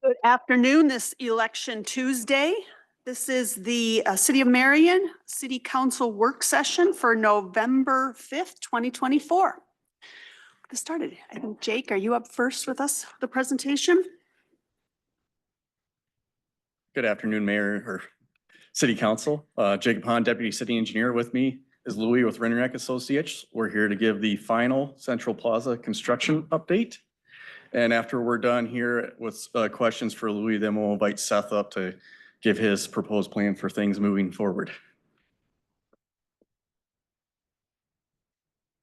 Good afternoon, this election Tuesday. This is the City of Marion City Council work session for November 5th, 2024. Get started. I think, Jake, are you up first with us, the presentation? Good afternoon, Mayor or City Council. Jacob Hahn, Deputy City Engineer. With me is Louis with Rennerek Associates. We're here to give the final Central Plaza construction update. And after we're done here with questions for Louis, then we'll invite Seth up to give his proposed plan for things moving forward.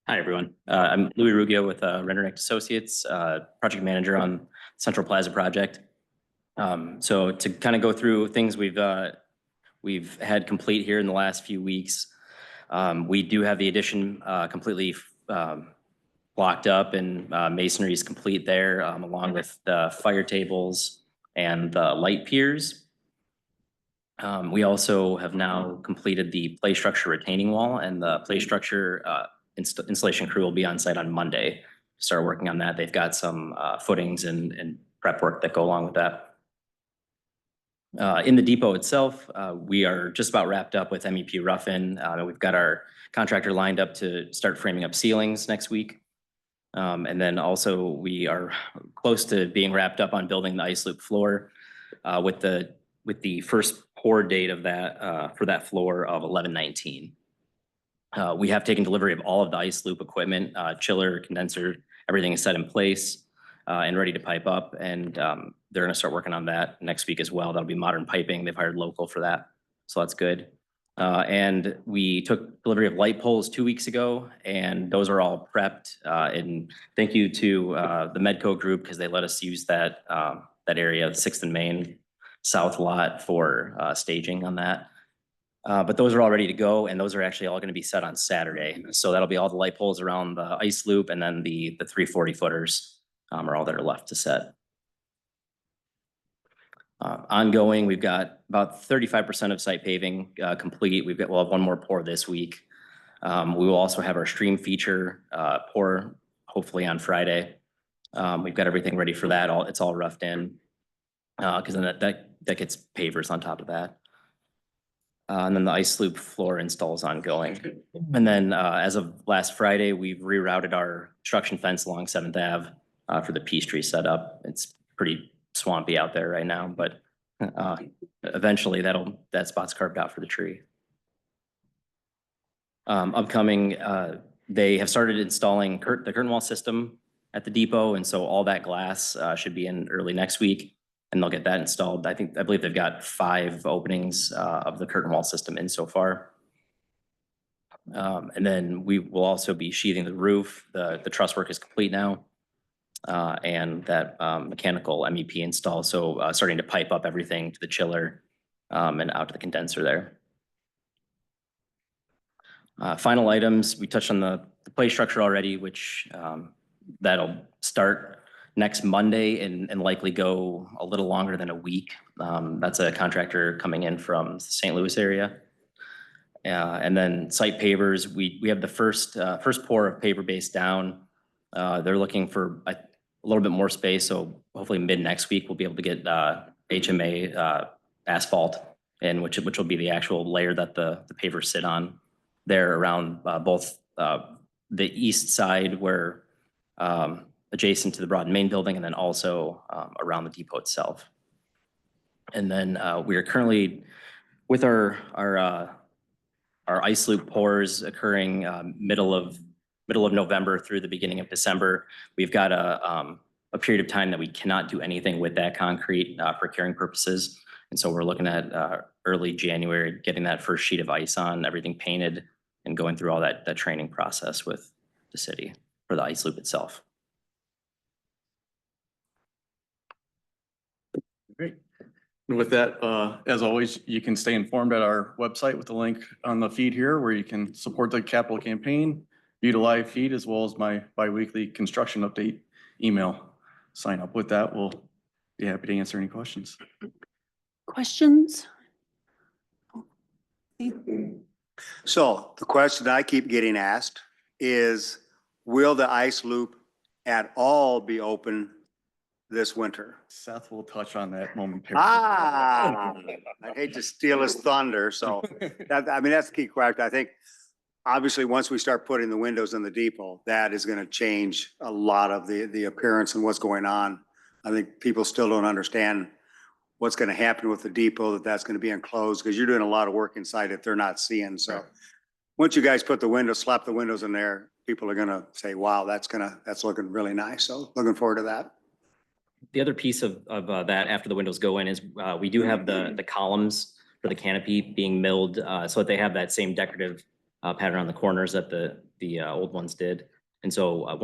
Hi, everyone. I'm Louis Ruggio with Rennerek Associates, project manager on Central Plaza project. So to kind of go through things we've had complete here in the last few weeks, we do have the addition completely blocked up, and masonry is complete there, along with the fire tables and the light piers. We also have now completed the play structure retaining wall, and the play structure installation crew will be on site on Monday. Start working on that. They've got some footings and prep work that go along with that. In the depot itself, we are just about wrapped up with MEP rough-in. We've got our contractor lined up to start framing up ceilings next week. And then also we are close to being wrapped up on building the ice loop floor with the first pour date of that for that floor of 11/19. We have taken delivery of all of the ice loop equipment, chiller, condenser, everything is set in place and ready to pipe up. And they're going to start working on that next week as well. That'll be modern piping. They've hired local for that. So that's good. And we took delivery of light poles 2 weeks ago, and those are all prepped. And thank you to the Medco group, because they let us use that area, the 6th and Main South lot, for staging on that. But those are all ready to go, and those are actually all going to be set on Saturday. So that'll be all the light poles around the ice loop, and then the 340 footers are all that are left to set. Ongoing, we've got about 35% of site paving complete. We'll have one more pour this week. We will also have our stream feature pour hopefully on Friday. We've got everything ready for that. It's all roughed in, because then that gets pavers on top of that. And then the ice loop floor install is ongoing. And then as of last Friday, we've rerouted our construction fence along 7th Ave for the peace tree setup. It's pretty swampy out there right now, but eventually that spot's carved out for the tree. Upcoming, they have started installing the curtain wall system at the depot, and so all that glass should be in early next week, and they'll get that installed. I believe they've got 5 openings of the curtain wall system in so far. And then we will also be sheathing the roof. The truss work is complete now. And that mechanical MEP install. So starting to pipe up everything to the chiller and out to the condenser there. Final items, we touched on the play structure already, which that'll start next Monday and likely go a little longer than a week. That's a contractor coming in from the St. Louis area. And then site pavers, we have the first pour of paver base down. They're looking for a little bit more space, so hopefully mid next week we'll be able to get HMA asphalt in, which will be the actual layer that the pavers sit on there around both the east side, where adjacent to the Broad Main building, and then also around the depot itself. And then we are currently with our ice loop pours occurring middle of November through the beginning of December. We've got a period of time that we cannot do anything with that concrete for curing purposes. And so we're looking at early January, getting that first sheet of ice on, everything painted, and going through all that training process with the city for the ice loop itself. Great. And with that, as always, you can stay informed at our website with the link on the feed here, where you can support the capital campaign, view the live feed, as well as my bi-weekly construction update email. Sign up with that. We'll be happy to answer any questions. Questions? So the question I keep getting asked is, will the ice loop at all be open this winter? Seth will touch on that momentarily. Ah, I'd hate to steal his thunder, so that, I mean, that's the key question. I think obviously, once we start putting the windows in the depot, that is gonna change a lot of the appearance and what's going on. I think people still don't understand what's gonna happen with the depot, that's gonna be enclosed, because you're doing a lot of work inside that they're not seeing, so. Right. Once you guys put the windows, slap the windows in there, people are gonna say, wow, that's looking really nice, so looking forward to that. The other piece of that after the windows go in is we do have the columns for the canopy being milled so that they have that same decorative pattern on the corners that the old ones did. And so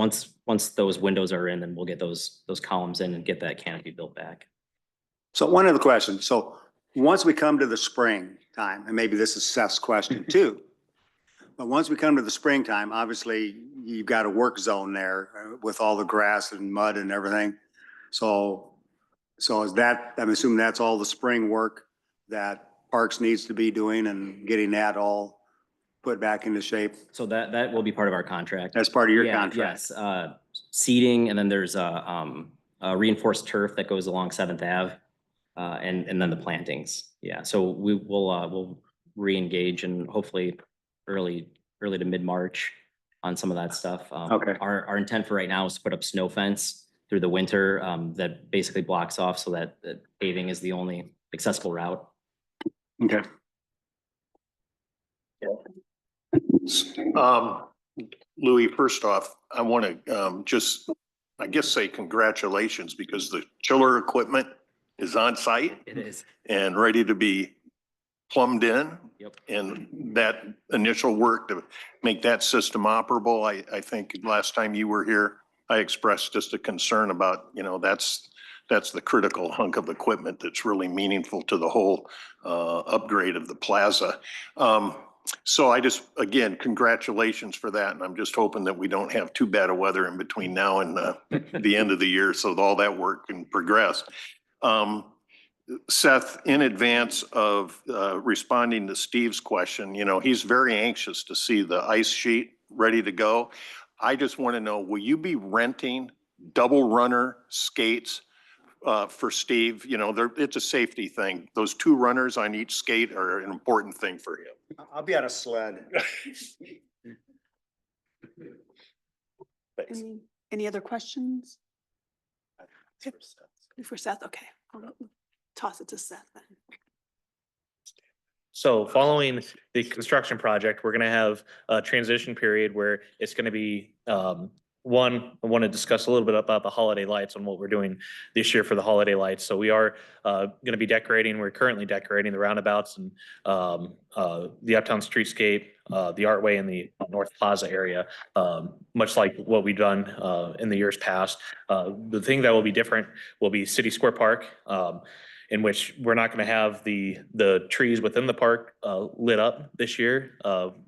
once those windows are in, then we'll get those columns in and get that canopy built back. So one other question. So once we come to the springtime, and maybe this is Seth's question too, but once we come to the springtime, obviously you've got a work zone there with all the grass and mud and everything. So is that, I'm assuming that's all the spring work that Parks needs to be doing and getting that all put back into shape? So that will be part of our contract. That's part of your Yeah, contract? yes, seeding, and then there's a reinforced turf that goes along 7th Ave, and then the plantings. Yeah, so we'll re-engage and hopefully early to mid-March on some of that stuff. Okay. Our intent for right now is to put up snow fence through the winter that basically blocks off so that paving is the only accessible route. Okay. Louis, first off, I want to just, I guess, say congratulations because the chiller equipment is on site It is. and ready to be plumbed in. Yep. And that initial work to make that system operable, I think last time you were here, I expressed just a concern about, that's the critical hunk of equipment that's really meaningful to the whole upgrade of the plaza. So I just, again, congratulations for that. And I'm just hoping that we don't have too bad of weather in between now and the end of the year so that all that work can progress. Seth, in advance of responding to Steve's question, he's very anxious to see the ice sheet ready to go. I just want to know, will you be renting double runner skates for Steve? It's a safety thing. Those 2 runners on each skate are an important thing for him. I'll be on a sled. Thanks. Any other questions? For Seth, okay. I'll toss it to Seth then. So following the construction project, we're gonna have a transition period where it's gonna be, one, I want to discuss a little bit about the holiday lights and what we're doing this year for the holiday lights. So we are gonna be decorating, we're currently decorating the roundabouts and the uptown streetscape, the Artway and the North Plaza area, much like what we've done in the years past. The thing that will be different will be City Square Park, in which we're not going to have the trees within the park lit up this year,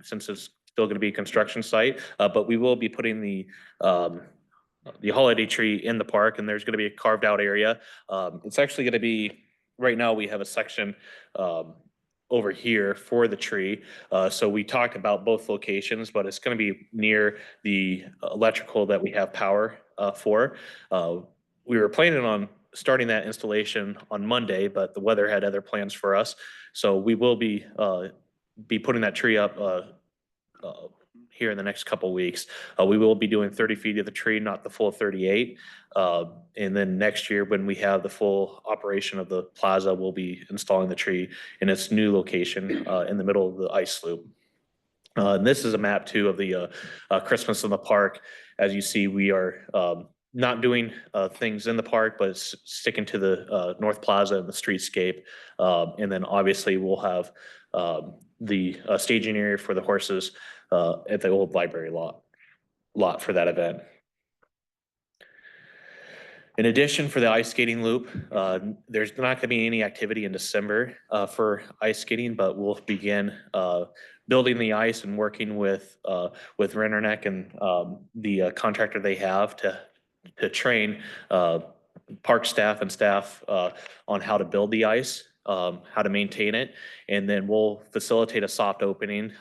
since it's still going to be a construction site. But we will be putting the holiday tree in the park, and there's going to be a carved out area. It's actually going to be, right now we have a section over here for the tree. So we talked about both locations, but it's going to be near the electrical that we have power for. We were planning on starting that installation on Monday, but the weather had other plans for us. So we will be putting that tree up here in the next couple weeks. We will be doing 30 feet of the tree, not the full 38. And then next year, when we have the full operation of the plaza, we'll be installing the tree in its new location in the middle of the ice loop. And this is a map too of the Christmas in the park. As you see, we are not doing things in the park, but sticking to the North Plaza and the streetscape. And then obviously we'll have the staging area for the horses at the old library lot for that event. In addition, for the ice skating loop, there's not going to be any activity in December for ice skating, but we'll begin building the ice and working with Rennerneck and the contractor they have to train park staff and staff on how to build the ice, how to maintain it, and then we'll facilitate a soft opening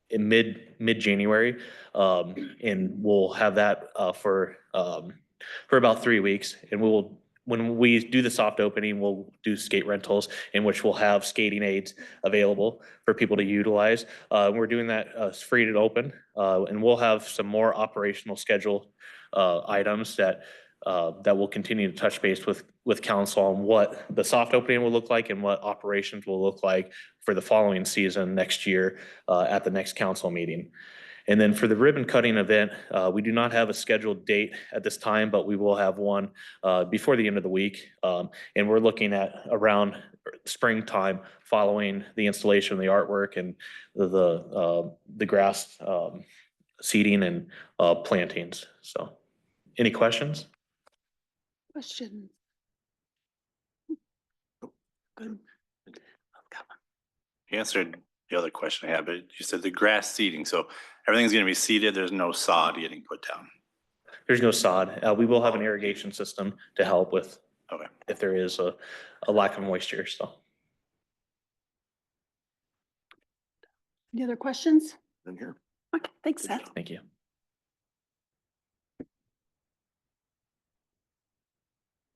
in mid-January, and we'll have that for for about 3 weeks. And when we do the soft opening, we'll do skate rentals in which we'll have skating aids available for people to utilize. We're doing that free and open, and we'll have some more operational schedule items that will continue to touch base with council on what the soft opening will look like and what operations will look like for the following season next year at the next council meeting. And then for the ribbon cutting event, we do not have a scheduled date at this time, but we will have one before the end of the week. And we're looking at around springtime following the installation of the artwork and the grass seeding and plantings. So any questions? Question. Good. You answered the other question I had, but you said the grass seeding, so everything's gonna be seeded, there's no sod getting put down. There's no sod. We will have an irrigation system to help with Okay. if there is a lack of moisture, so. Any other questions? In here. Okay, thanks, Seth. Thank you.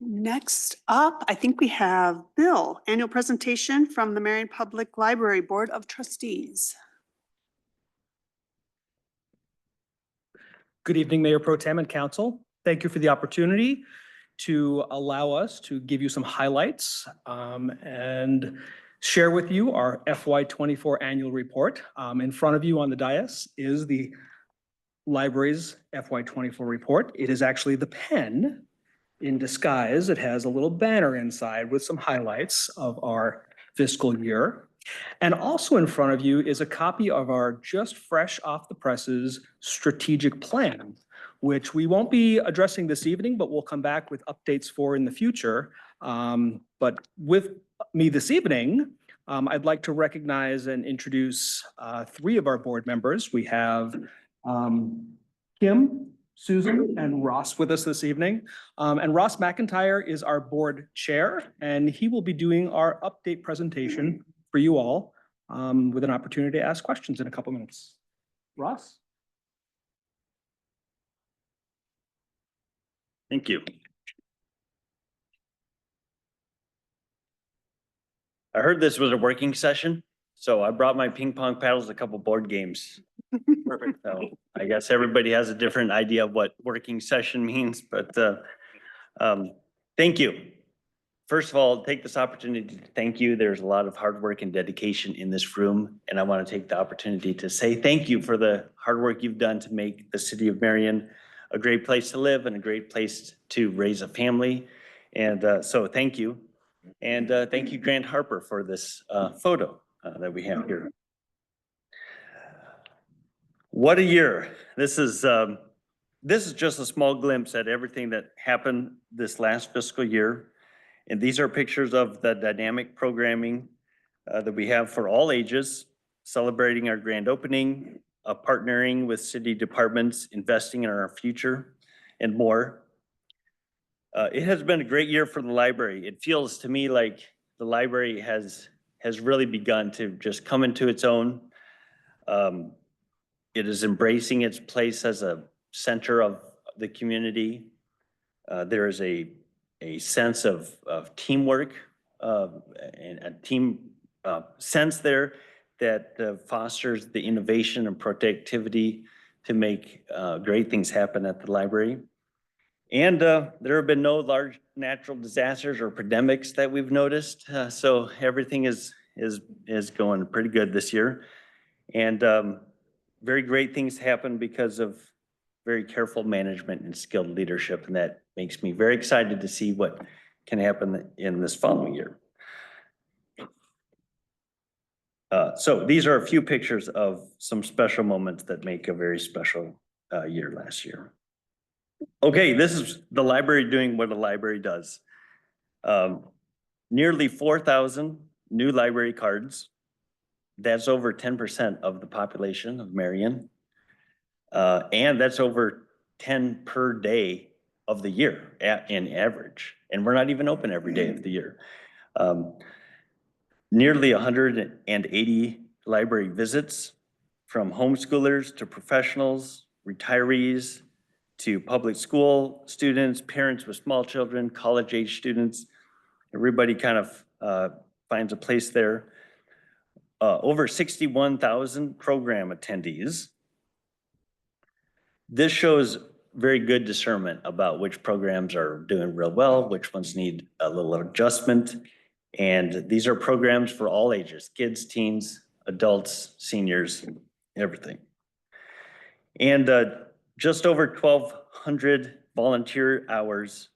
Next up, I think we have Bill, annual presentation from the Marion Public Library Board of Trustees. Good evening, Mayor Pro Tem and Council. Thank you for the opportunity to allow us to give you some highlights and share with you our FY24 annual report. In front of you on the dais is the library's FY24 report. It is actually the pen in disguise. It has a little banner inside with some highlights of our fiscal year. And also in front of you is a copy of our just fresh off the presses strategic plan, which we won't be addressing this evening, but we'll come back with updates for in the future. But with me this evening, I'd like to recognize and introduce 3 of our board members. We have Kim, Susan, and Ross with us this evening. And Ross McIntyre is our board chair, and he will be doing our update presentation for you all with an opportunity to ask questions in a couple minutes. Ross? Thank you. I heard this was a working session, so I brought my ping pong paddles, a couple board games. Perfect. So I guess everybody has a different idea of what working session means, but thank you. First of all, take this opportunity to thank you. There's a lot of hard work and dedication in this room, and I want to take the opportunity to say thank you for the hard work you've done to make the city of Marion a great place to live and a great place to raise a family. And so thank you. And thank you, Grant Harper, for this photo that we have here. What a year. This is just a small glimpse at everything that happened this last fiscal year. And these are pictures of the dynamic programming that we have for all ages, celebrating our grand opening, partnering with city departments, investing in our future, and more. It has been a great year for the library. It feels to me like the library has really begun to just come into its own. It is embracing its place as a center of the community. There is a sense of teamwork and a team sense there that fosters the innovation and productivity to make great things happen at the library. And there have been no large natural disasters or pandemics that we've noticed. So everything is going pretty good this year. And very great things happen because of very careful management and skilled leadership. And that makes me very excited to see what can happen in this following year. So these are a few pictures of some special moments that make a very special year last year. Okay, this is the library doing what a library does. Nearly 4,000 new library cards. That's over 10% of the population of Marion. And that's over 10 per day of the year in average. And we're not even open every day of the year. Nearly 180 library visits from homeschoolers to professionals, retirees, to public school students, parents with small children, college-age students. Everybody kind of finds a place there. Over 61,000 program attendees. This shows very good discernment about which programs are doing real well, which ones need a little adjustment. And these are programs for all ages, kids, teens, adults, seniors, everything. And just over 1,200 volunteer hours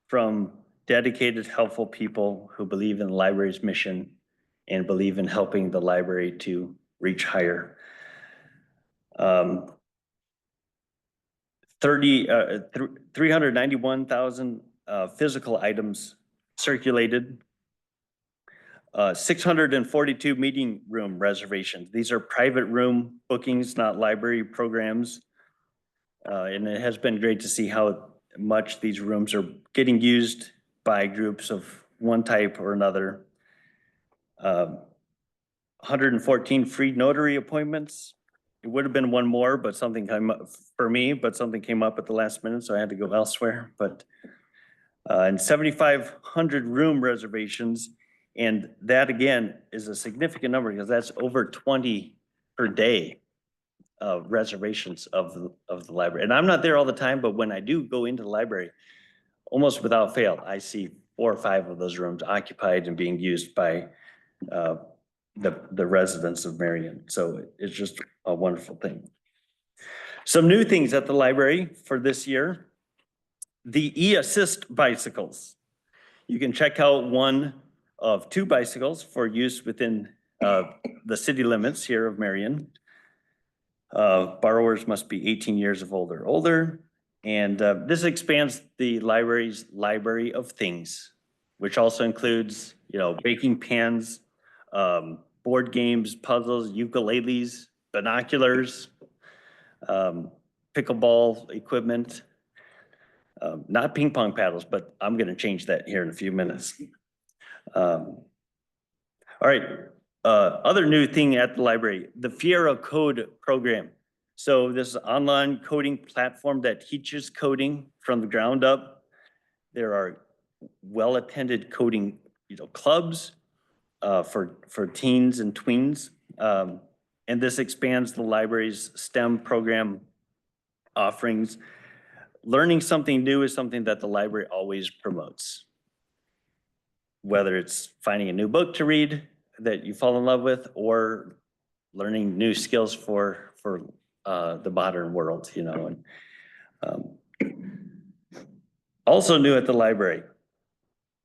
from dedicated, helpful people who believe in the library's mission and believe in helping the library to reach higher. 391,000 physical items circulated. 642 meeting room reservations. These are private room bookings, not library programs. And it has been great to see how much these rooms are getting used by groups of one type or another. 114 free notary appointments. It would have been one more, but something came up for me, but something came up at the last minute, so I had to go elsewhere. But and 7,500 room reservations. And that again is a significant number because that's over 20 per day reservations of the library. And I'm not there all the time, but when I do go into the library, almost without fail, I see 4 or 5 of those rooms occupied and being used by the residents of Marion. So it's just a wonderful thing. Some new things at the library for this year. The e-assist bicycles. You can check out one of 2 bicycles for use within the city limits here of Marion. Borrowers must be 18 years of older. And this expands the library's library of things, which also includes, baking pans, board games, puzzles, ukuleles, binoculars, pickleball equipment, not ping pong paddles, but I'm going to change that here in a few minutes. All right. Other new thing at the library, the Fiera Code program. So this is an online coding platform that teaches coding from the ground up. There are well-attended coding, clubs for teens and tweens. And this expands the library's STEM program offerings. Learning something new is something that the library always promotes. Whether it's finding a new book to read that you fall in love with or learning new skills for the modern world, and also new at the library.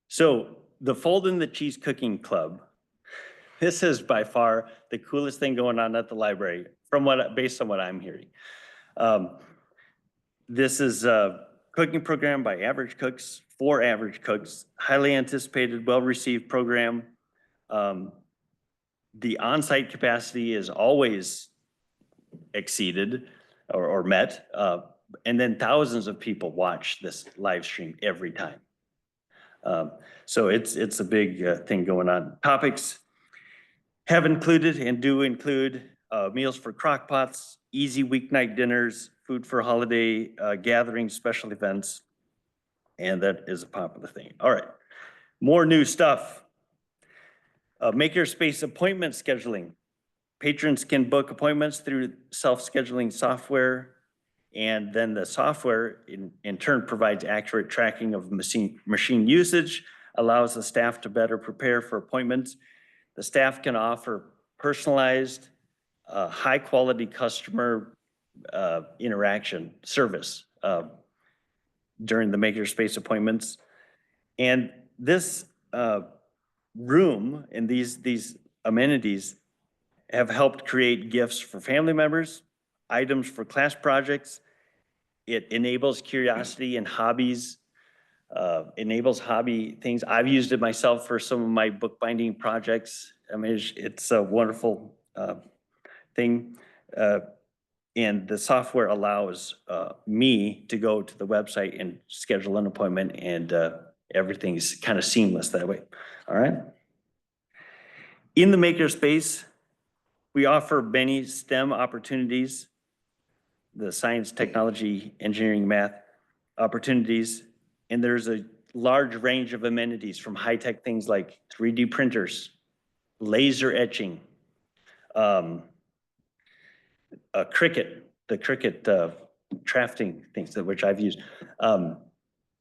So the Fold in the Cheese Cooking Club, this is by far the coolest thing going on at the library based on what I'm hearing. This is a cooking program by average cooks, for average cooks, highly anticipated, well-received program. The on-site capacity is always exceeded or met. And then thousands of people watch this live stream every time. So it's a big thing going on. Topics have included and do include meals for crock pots, easy weeknight dinners, food for holiday gatherings, special events, and that is a popular thing. All right, more new stuff. Makerspace appointment scheduling. Patrons can book appointments through self-scheduling software, and then the software in turn provides accurate tracking of machine usage, allows the staff to better prepare for appointments. The staff can offer personalized, high-quality customer interaction service during the makerspace appointments. And this room and these amenities have helped create gifts for family members, items for class projects. It enables curiosity and hobbies, enables hobby things. I've used it myself for some of my bookbinding projects. I mean, it's a wonderful thing. And the software allows me to go to the website and schedule an appointment, and everything's kind of seamless that way. All right. In the makerspace, we offer many STEM opportunities. the science, technology, engineering, math opportunities. And there's a large range of amenities from high-tech things like 3D printers, laser etching, the Cricut drafting things that which I've used. And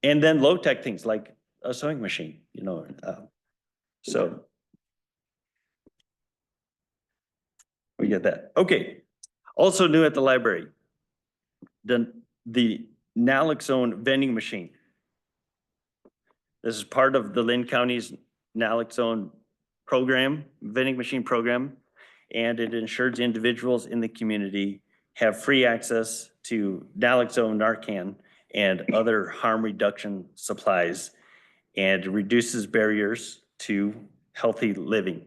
then low-tech things like a sewing machine, so we get that. Okay. Also new at the library, the naloxone vending machine. This is part of the Lynn County's naloxone program, vending machine program, and it ensures individuals in the community have free access to naloxone, Narcan, and other harm reduction supplies, and reduces barriers to healthy living.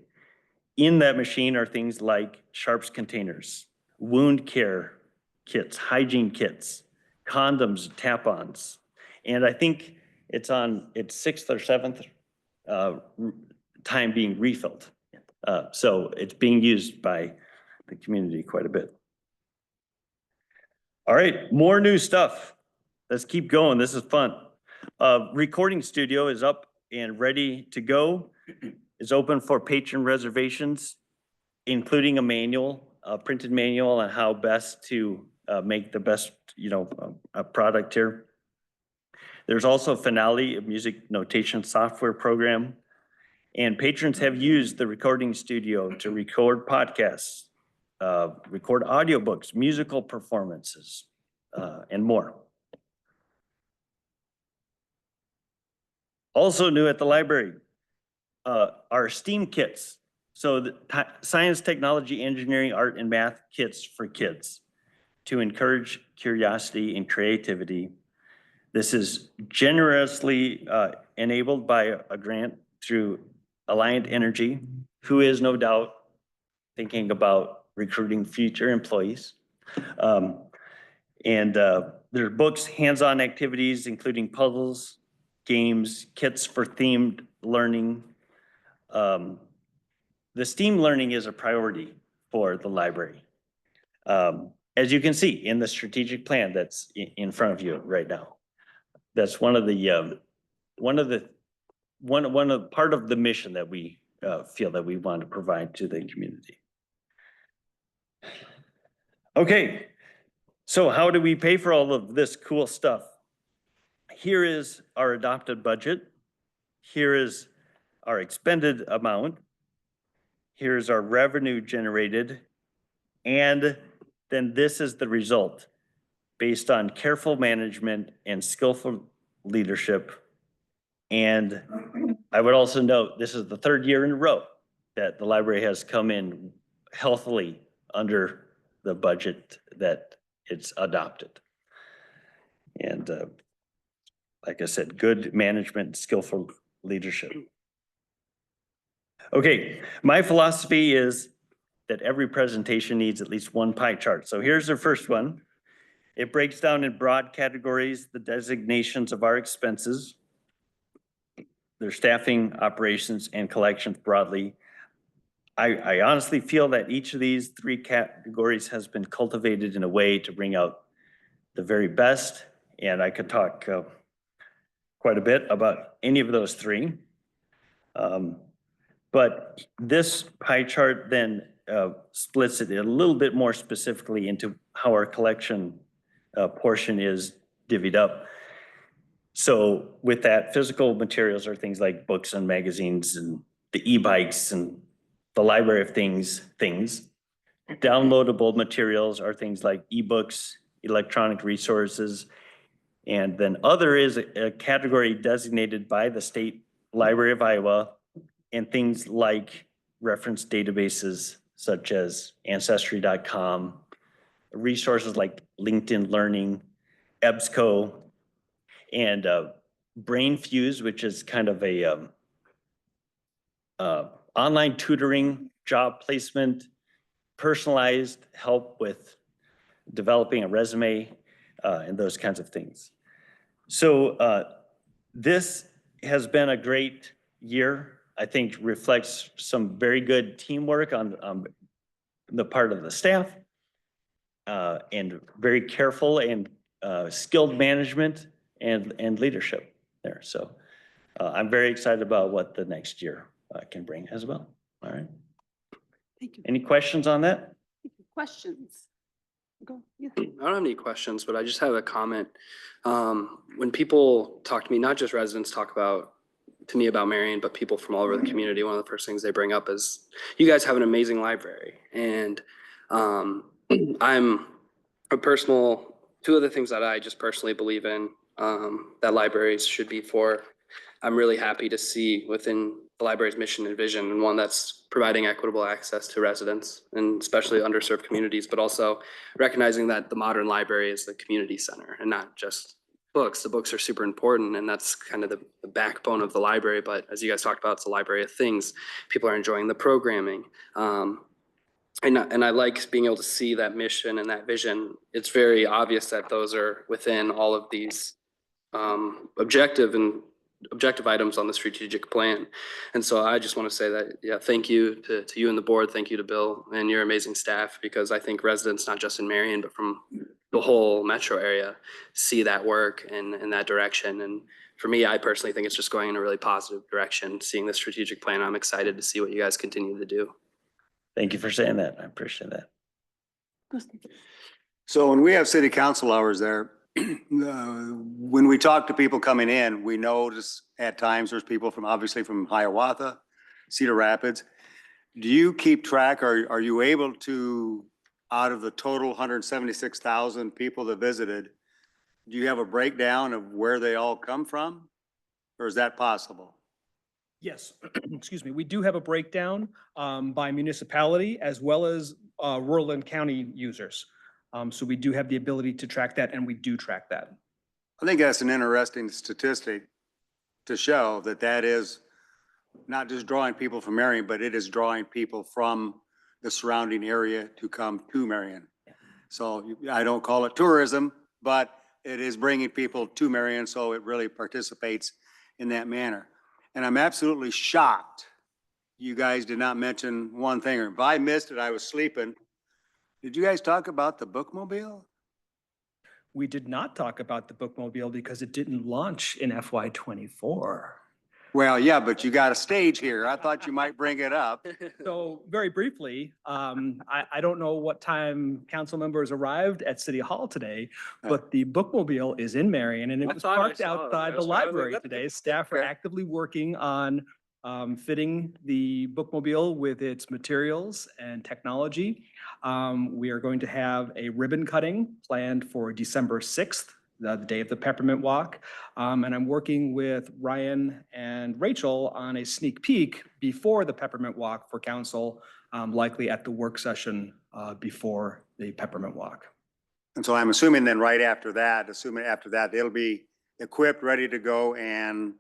In that machine are things like sharps containers, wound care kits, hygiene kits, condoms, tampons, and I think it's on its 6th or 7th time being refilled. So it's being used by the community quite a bit. All right, more new stuff. Let's keep going. This is fun. Recording studio is up and ready to go. It's open for patron reservations, including a manual, a printed manual on how best to make the best, a product here. There's also Finale, a music notation software program. And patrons have used the recording studio to record podcasts, record audiobooks, musical performances, and more. Also new at the library are STEAM kits. So the science, technology, engineering, art, and math kits for kids to encourage curiosity and creativity. This is generously enabled by a grant through Alliant Energy, who is no doubt thinking about recruiting future employees. And there are books, hands-on activities, including puzzles, games, kits for themed learning. The STEAM learning is a priority for the library. As you can see in the strategic plan that's in front of you right now. That's part of the mission that we feel that we want to provide to the community. Okay, so how do we pay for all of this cool stuff? Here is our adopted budget. Here is our expended amount. Here's our revenue generated. And then this is the result based on careful management and skillful leadership. And I would also note, this is the 3rd year in a row that the library has come in healthily under the budget that it's adopted. And like I said, good management, skillful leadership. Okay, my philosophy is that every presentation needs at least one pie chart. So here's the first one. It breaks down in broad categories the designations of our expenses, their staffing, operations, and collections broadly. I honestly feel that each of these 3 categories has been cultivated in a way to bring out the very best, and I could talk quite a bit about any of those 3. But this pie chart then splits it a little bit more specifically into how our collection portion is divvied up. So with that, physical materials are things like books and magazines and the e-bikes and the library of things. Downloadable materials are things like ebooks, electronic resources, and then other is a category designated by the State Library of Iowa, and things like reference databases such as Ancestry.com, resources like LinkedIn Learning, EBSCO, and BrainFuse, which is kind of a online tutoring, job placement, personalized help with developing a resume, and those kinds of things. So this has been a great year. I think reflects some very good teamwork on the part of the staff. and very careful and skilled management and leadership there. So I'm very excited about what the next year can bring as well. All right. Thank you. Any questions on that? Questions? Go. Yeah. I don't have any questions, but I just have a comment. When people talk to me, not just residents talk to me about Marion, but people from all over the community, one of the first things they bring up is you guys have an amazing library. And I'm a two of the things that I just personally believe in, that libraries should be for. I'm really happy to see within the library's mission and vision, and one that's providing equitable access to residents and especially underserved communities, but also recognizing that the modern library is the community center and not just books. The books are super important, and that's kind of the backbone of the library. But as you guys talked about, it's a library of things. People are enjoying the programming. And I like being able to see that mission and that vision. It's very obvious that those are within all of these objective items on the strategic plan. And so I just want to say that, yeah, thank you to you and the board. Thank you to Bill and your amazing staff, because I think residents, not just in Marion, but from the whole metro area, see that work and in that direction. And for me, I personally think it's just going in a really positive direction, seeing the strategic plan. I'm excited to see what you guys continue to do. Thank you for saying that. I appreciate that. So when we have city council hours there, when we talk to people coming in, we notice at times there's people obviously from Hiawatha, Cedar Rapids. Do you keep track, or are you able to, out of the total 176,000 people that visited, do you have a breakdown of where they all come from? Or is that possible? Yes, excuse me. We do have a breakdown by municipality as well as rural and county users. So we do have the ability to track that, and we do track that. I think that's an interesting statistic to show that is not just drawing people from Marion, but it is drawing people from the surrounding area to come to Marion. So I don't call it tourism, but it is bringing people to Marion, so it really participates in that manner. And I'm absolutely shocked you guys did not mention one thing, or if I missed it, I was sleeping. Did you guys talk about the bookmobile? We did not talk about the bookmobile because it didn't launch in FY24. Well, yeah, but you got a stage here. I thought you might bring it up. So very briefly, I don't know what time council members arrived at City Hall today, but the bookmobile is in Marion, and it was parked outside the library today. Staff are actively working on fitting the bookmobile with its materials and technology. We are going to have a ribbon cutting planned for December 6th, the day of the Peppermint Walk. And I'm working with Ryan and Rachel on a sneak peek before the Peppermint Walk for council, likely at the work session before the Peppermint Walk. And so I'm assuming then right after that, they'll be equipped, ready to go and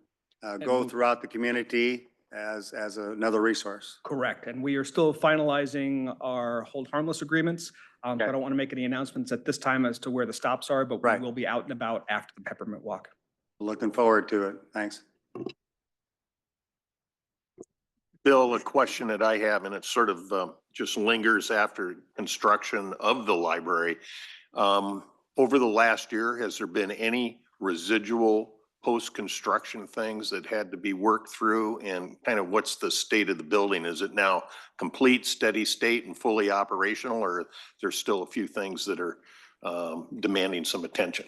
go throughout the community as another resource. Correct. And we are still finalizing our hold harmless agreements. I don't want to make any announcements at this time as to where the stops are, but we will be out and about after the Peppermint Walk. Looking forward to it. Thanks. Bill, a question that I have, and it sort of just lingers after construction of the library. Over the last year, has there been any residual post-construction things that had to be worked through, and kind of what's the state of the building? Is it now complete, steady state and fully operational, or there's still a few things that are demanding some attention?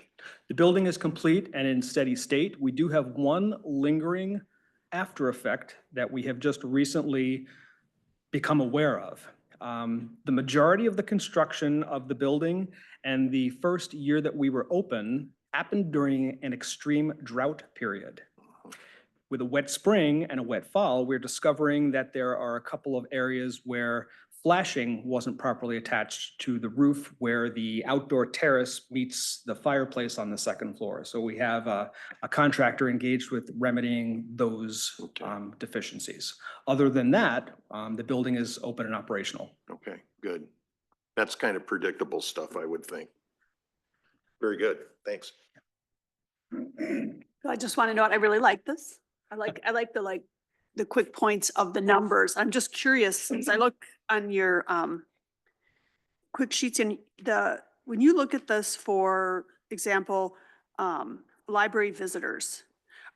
The building is complete and in steady state. We do have one lingering after effect that we have just recently become aware of. The majority of the construction of the building and the first year that we were open happened during an extreme drought period. With a wet spring and a wet fall, we're discovering that there are a couple of areas where flashing wasn't properly attached to the roof, where the outdoor terrace meets the fireplace on the second floor. So we have a contractor engaged with remedying those deficiencies. Other than that, the building is open and operational. Okay, good. That's kind of predictable stuff, I would think. Very good. Thanks. I just want to know, I really like this. I like the quick points of the numbers. I'm just curious, since I look on your quick sheets, and when you look at this, for example, library visitors,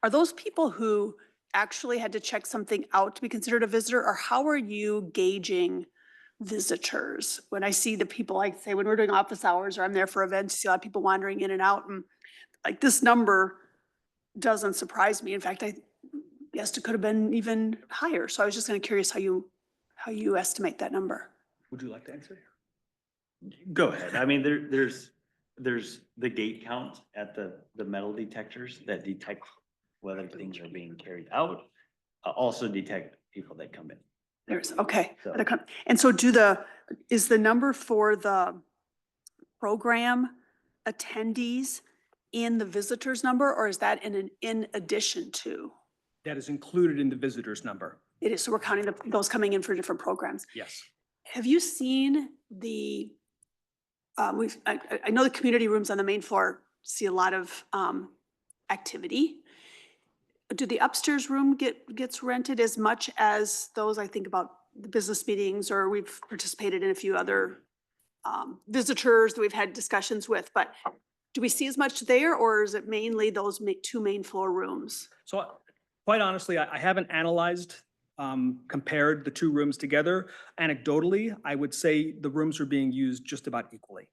are those people who actually had to check something out to be considered a visitor, or how are you gauging visitors? When I see the people, like say, when we're doing office hours or I'm there for events, you see a lot of people wandering in and out, and like this number doesn't surprise me. In fact, I guessed it could have been even higher. So I was just kind of curious how you estimate that number. Would you like to answer? Go ahead. I mean, there's the gate count at the metal detectors that detect whether things are being carried out, also detect people that come in. There's, okay. So- And so is the number for the program attendees in the visitors number, or is that in addition to? That is included in the visitors number. It is, so we're counting those coming in for different programs. Yes. Have you seen the, I know the community rooms on the main floor see a lot of activity. Do the upstairs room gets rented as much as those? I think about the business meetings, or we've participated in a few other visitors that we've had discussions with, but do we see as much there, or is it mainly those two main floor rooms? So quite honestly, I haven't analyzed, compared the two rooms together. Anecdotally, I would say the rooms are being used just about equally.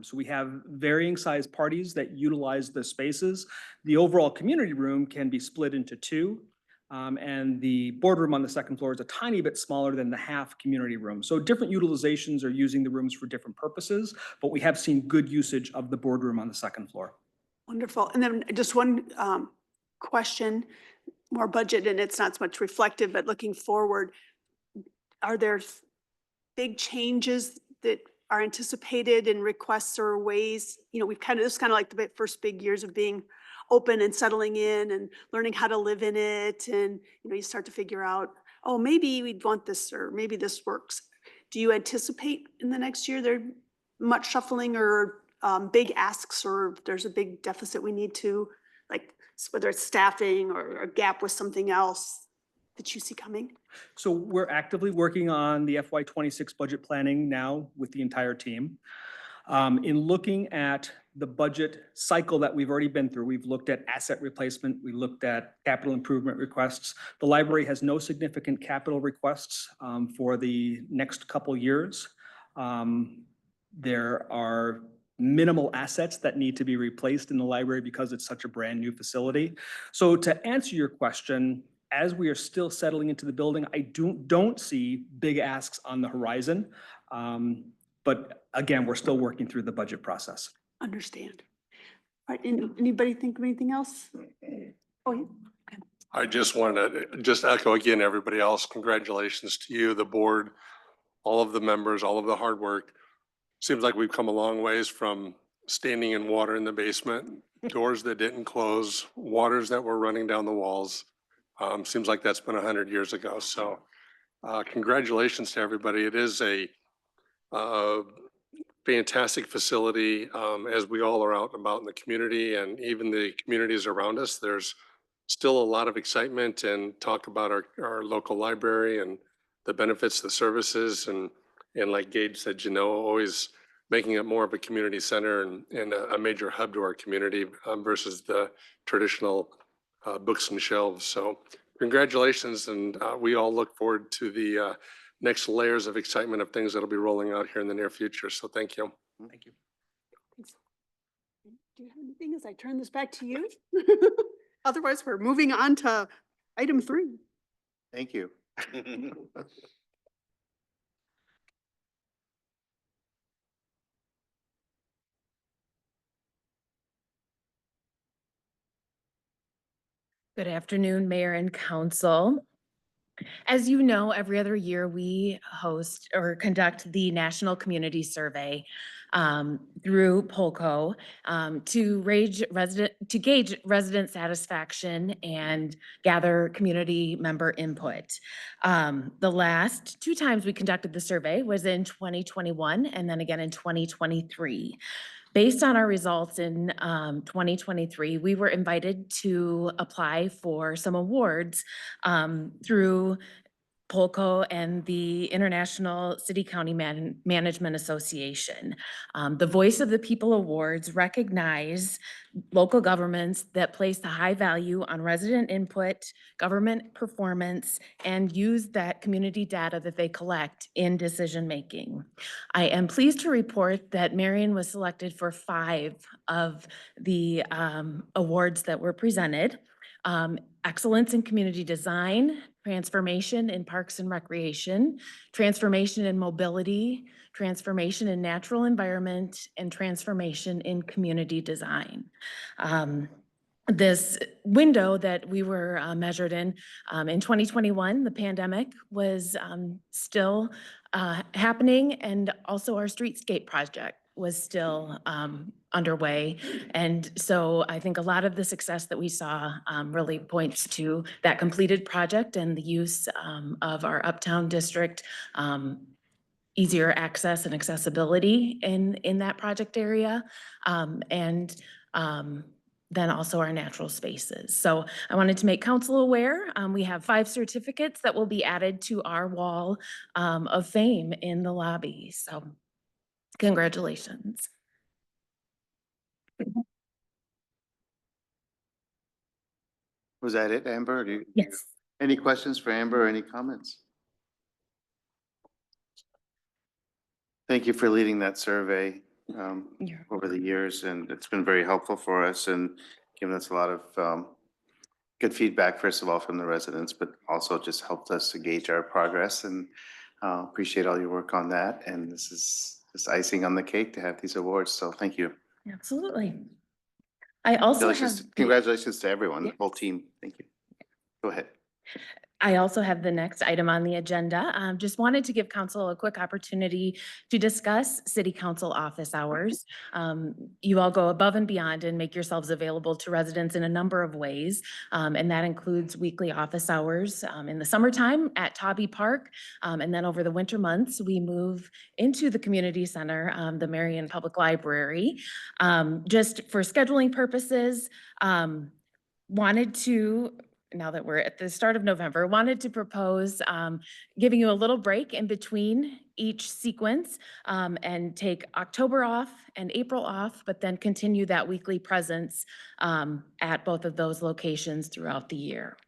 So we have varying size parties that utilize the spaces. The overall community room can be split into two. And the boardroom on the second floor is a tiny bit smaller than the half community room. So different utilizations are using the rooms for different purposes, but we have seen good usage of the boardroom on the second floor. Wonderful. And then just one question, more budget, and it's not so much reflective, but looking forward, are there big changes that are anticipated in requests or ways? You know, this is kind of like the first big years of being open and settling in and learning how to live in it. And, you know, you start to figure out, oh, maybe we'd want this, or maybe this works. Do you anticipate in the next year there much shuffling or big asks, or if there's a big deficit we need to, like, whether it's staffing or a gap with something else that you see coming? So we're actively working on the FY26 budget planning now with the entire team. In looking at the budget cycle that we've already been through, we've looked at asset replacement, we looked at capital improvement requests. The library has no significant capital requests for the next couple years. There are minimal assets that need to be replaced in the library because it's such a brand new facility. So to answer your question, as we are still settling into the building, I don't see big asks on the horizon. But again, we're still working through the budget process. Understand. All right, anybody think of anything else? Oh, yeah. I just wanted to just echo again, everybody else, congratulations to you, the board, all of the members, all of the hard work. Seems like we've come a long ways from standing in water in the basement, doors that didn't close, waters that were running down the walls. Seems like that's been 100 years ago. So congratulations to everybody. It is a fantastic facility. As we all are out and about in the community and even the communities around us, there's still a lot of excitement and talk about our local library and the benefits, the services, and like Gabe said, always making it more of a community center and a major hub to our community versus the traditional books and shelves. So congratulations, and we all look forward to the next layers of excitement of things that'll be rolling out here in the near future. So thank you. Thank you. Thanks. Do you have anything as I turn this back to you? Otherwise, we're moving on to item 3. Thank you. Good afternoon, Mayor and Council. As you know, every other year we host or conduct the National Community Survey through POLCO to gauge resident satisfaction and gather community member input. The last 2 times we conducted the survey was in 2021 and then again in 2023. Based on our results in 2023, we were invited to apply for some awards through Polco and the International City County Management Association. The Voice of the People Awards recognize local governments that place the high value on resident input, government performance, and use that community data that they collect in decision-making. I am pleased to report that Marion was selected for 5 of the awards that were presented. Excellence in community design, transformation in parks and recreation, transformation in mobility, transformation in natural environment, and transformation in community design. This window that we were measured in 2021, the pandemic was still happening, and also our streetscape project was still underway. And so I think a lot of the success that we saw really points to that completed project and the use of our Uptown District easier access and accessibility in that project area. Then also our natural spaces. So I wanted to make council aware. We have 5 certificates that will be added to our wall of fame in the lobby. So congratulations. Was that it, Amber? Yes. Any questions for Amber or any comments? Thank you for leading that survey over the years, and it's been very helpful for us and given us a lot of good feedback, first of all, from the residents, but also just helped us to gauge our progress, and appreciate all your work on that. And this is just icing on the cake to have these awards, so thank you. Absolutely. I also have. Congratulations to everyone, the whole team. Thank you. Go ahead. I also have the next item on the agenda. Just wanted to give council a quick opportunity to discuss city council office hours. You all go above and beyond and make yourselves available to residents in a number of ways. And that includes weekly office hours in the summertime at Tobby Park. And then over the winter months, we move into the community center, the Marion Public Library. Just for scheduling purposes, wanted to, now that we're at the start of November, wanted to propose giving you a little break in between each sequence and take October off and April off, but then continue that weekly presence at both of those locations throughout the year.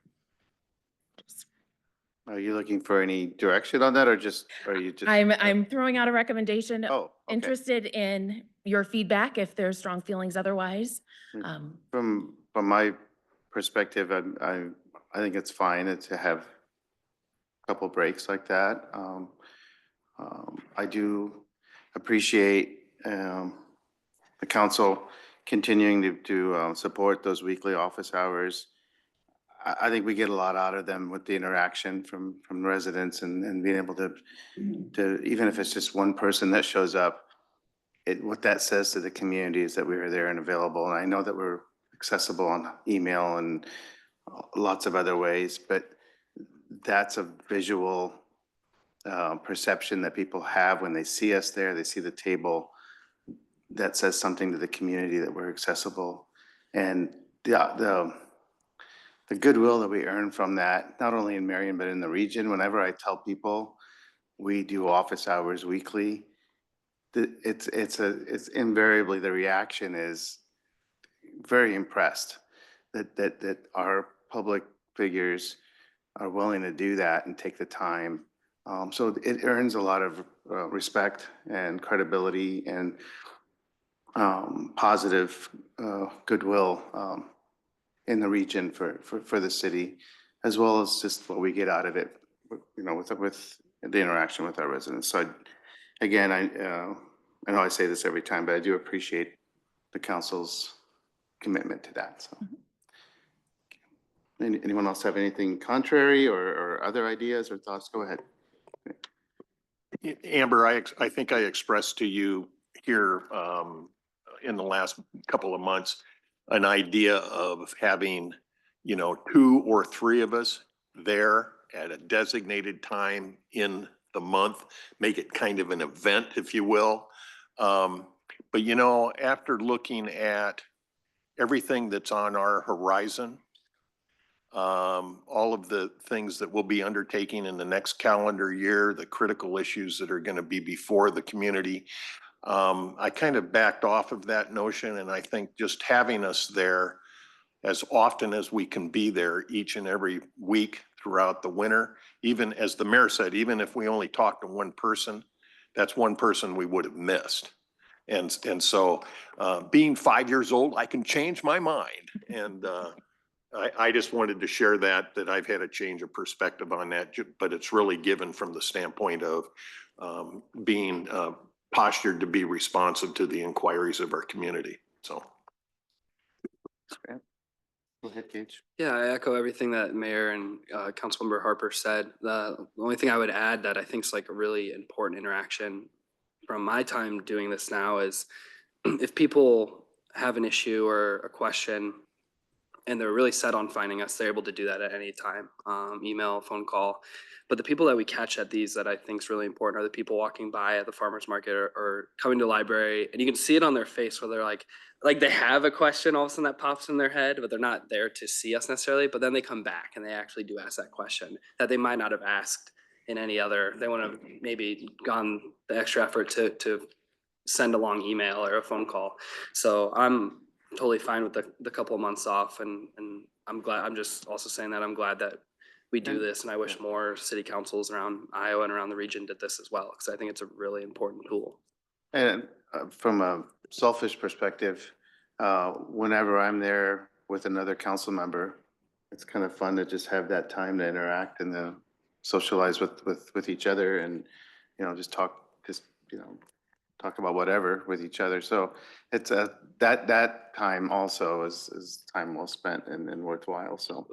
Are you looking for any direction on that, or just, are you just? I'm throwing out a recommendation. Oh, okay. Interested in your feedback if there's strong feelings otherwise. From my perspective, I think it's fine to have a couple breaks like that. I do appreciate the council continuing to support those weekly office hours. I think we get a lot out of them with the interaction from residents and being able to even if it's just one person that shows up, what that says to the community is that we are there and available. And I know that we're accessible on email and lots of other ways, but that's a visual perception that people have when they see us there. They see the table that says something to the community that we're accessible, and the goodwill that we earn from that, not only in Marion but in the region. Whenever I tell people we do office hours weekly, it's invariably the reaction is very impressed that our public figures are willing to do that and take the time. So it earns a lot of respect and credibility and positive goodwill in the region for the city, as well as just what we get out of it, you know, with the interaction with our residents. So again, I know I say this every time, but I do appreciate the council's commitment to that. So anyone else have anything contrary or other ideas or thoughts? Go ahead. Amber, I think I expressed to you here in the last couple of months an idea of having, 2 or 3 of us there at a designated time in the month, make it kind of an event, if you will. But after looking at everything that's on our horizon, all of the things that we'll be undertaking in the next calendar year, the critical issues that are going to be before the community. I kind of backed off of that notion, and I think just having us there as often as we can be there each and every week throughout the winter, even as the mayor said, even if we only talk to one person, that's one person we would have missed. And so being 5 years old, I can change my mind. And I just wanted to share that I've had a change of perspective on that, but it's really given from the standpoint of being postured to be responsive to the inquiries of our community. So. Go ahead, Gage. Yeah, I echo everything that Mayor and Councilmember Harper said. The only thing I would add that I think is like a really important interaction from my time doing this now is if people have an issue or a question and they're really set on finding us, they're able to do that at any time, email, phone call. But the people that we catch at these that I think is really important are the people walking by at the farmer's market or coming to the library, and you can see it on their face where they're like they have a question all of a sudden that pops in their head, but they're not there to see us necessarily, but then they come back and they actually do ask that question that they might not have asked in any other, they would have maybe gone the extra effort to send a long email or a phone call. So I'm totally fine with the couple of months off, and I'm glad, I'm just also saying that I'm glad that we do this, and I wish more city councils around Iowa and around the region did this as well, because I think it's a really important tool. And from a selfish perspective, whenever I'm there with another council member, it's kind of fun to just have that time to interact and socialize with each other and, just talk about whatever with each other. So it's that time also is time well spent and worthwhile. So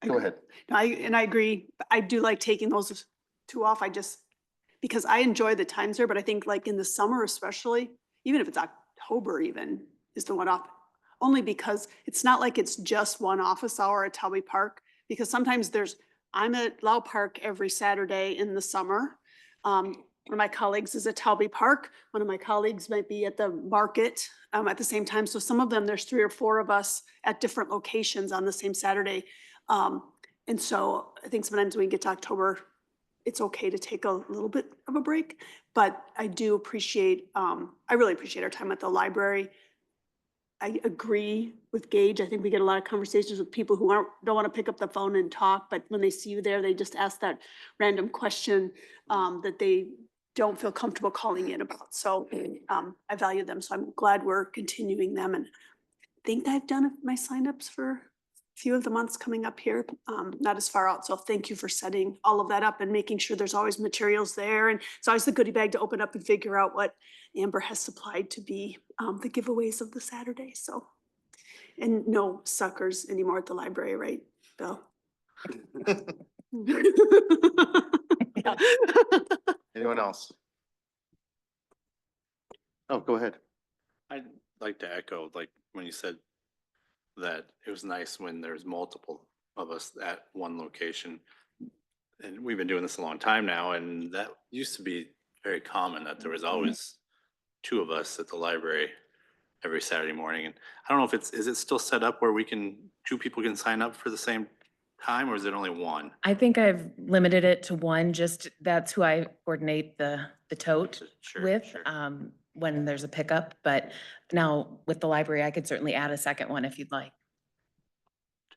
go ahead. I agree. I do like taking those two off. Because I enjoy the times there, but I think like in the summer especially, even if it's October even, is the one off. Only because it's not like it's just one office hour at Talby Park, because sometimes I'm at Lau Park every Saturday in the summer. One of my colleagues is at Talby Park. One of my colleagues might be at the market at the same time. So some of them, there's 3 or 4 of us at different locations on the same Saturday. And so I think sometimes when we get to October, it's okay to take a little bit of a break, but I do appreciate, I really appreciate our time at the library. I agree with Gage. I think we get a lot of conversations with people who don't want to pick up the phone and talk, but when they see you there, they just ask that random question that they don't feel comfortable calling in about. So I value them. So I'm glad we're continuing them, and I think I've done my signups for few of the months coming up here, not as far out. So thank you for setting all of that up and making sure there's always materials there. And it's always the goodie bag to open up and figure out what Amber has supplied to be the giveaways of the Saturday. So, and no suckers anymore at the library, right, Bill? Yeah. Anyone else? Oh, go ahead. I'd like to echo, like, when you said that it was nice when there's multiple of us at one location. And we've been doing this a long time now, and that used to be very common that there was always 2 of us at the library every Saturday morning. And I don't know if is it still set up where 2 people can sign up for the same time, or is it only 1? I think I've limited it to 1, just that's who I coordinate the tote Sure, with. sure. When there's a pickup, but now with the library, I could certainly add a second one if you'd like.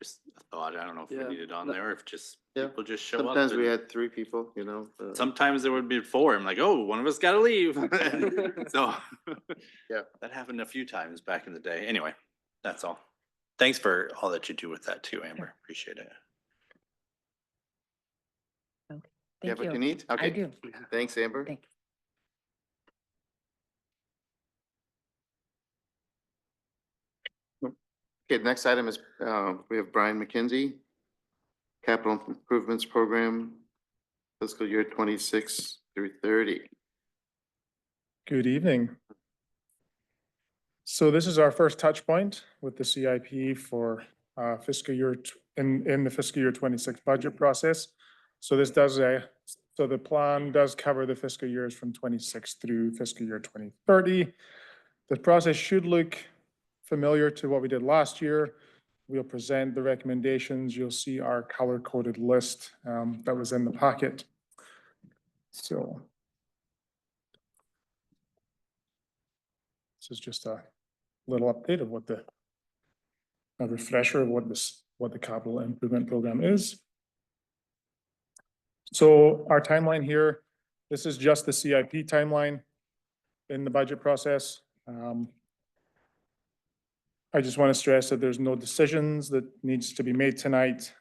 Just a thought. I don't know if Yeah. we need it on there, or if just Yeah. people just show up. Sometimes we and- had 3 people, Sometimes there would be 4. I'm like, oh, one of us got to leave. So Yeah. that happened a few times back in the day. Anyway, that's all. Thanks for all that you do with that too, Amber. Appreciate it. You Thank have what you you. need? I Okay. do. Thanks, Amber. Thank you. Okay, the next item is, we have Brian McKenzie, Capital Improvements Program, fiscal year 26 through 30. Good evening. So this is our first touch point with the CIP for fiscal year in the fiscal year 26 budget process. So this so the plan does cover the fiscal years from 26 through fiscal year 2030. The process should look familiar to what we did last year. we'll present the recommendations. You'll see our color-coded list that was in the packet. So this is just a little update of a refresher of what the capital improvement program is. So our timeline here, this is just the CIP timeline in the budget process. I just want to stress that there's no decisions that needs to be made tonight.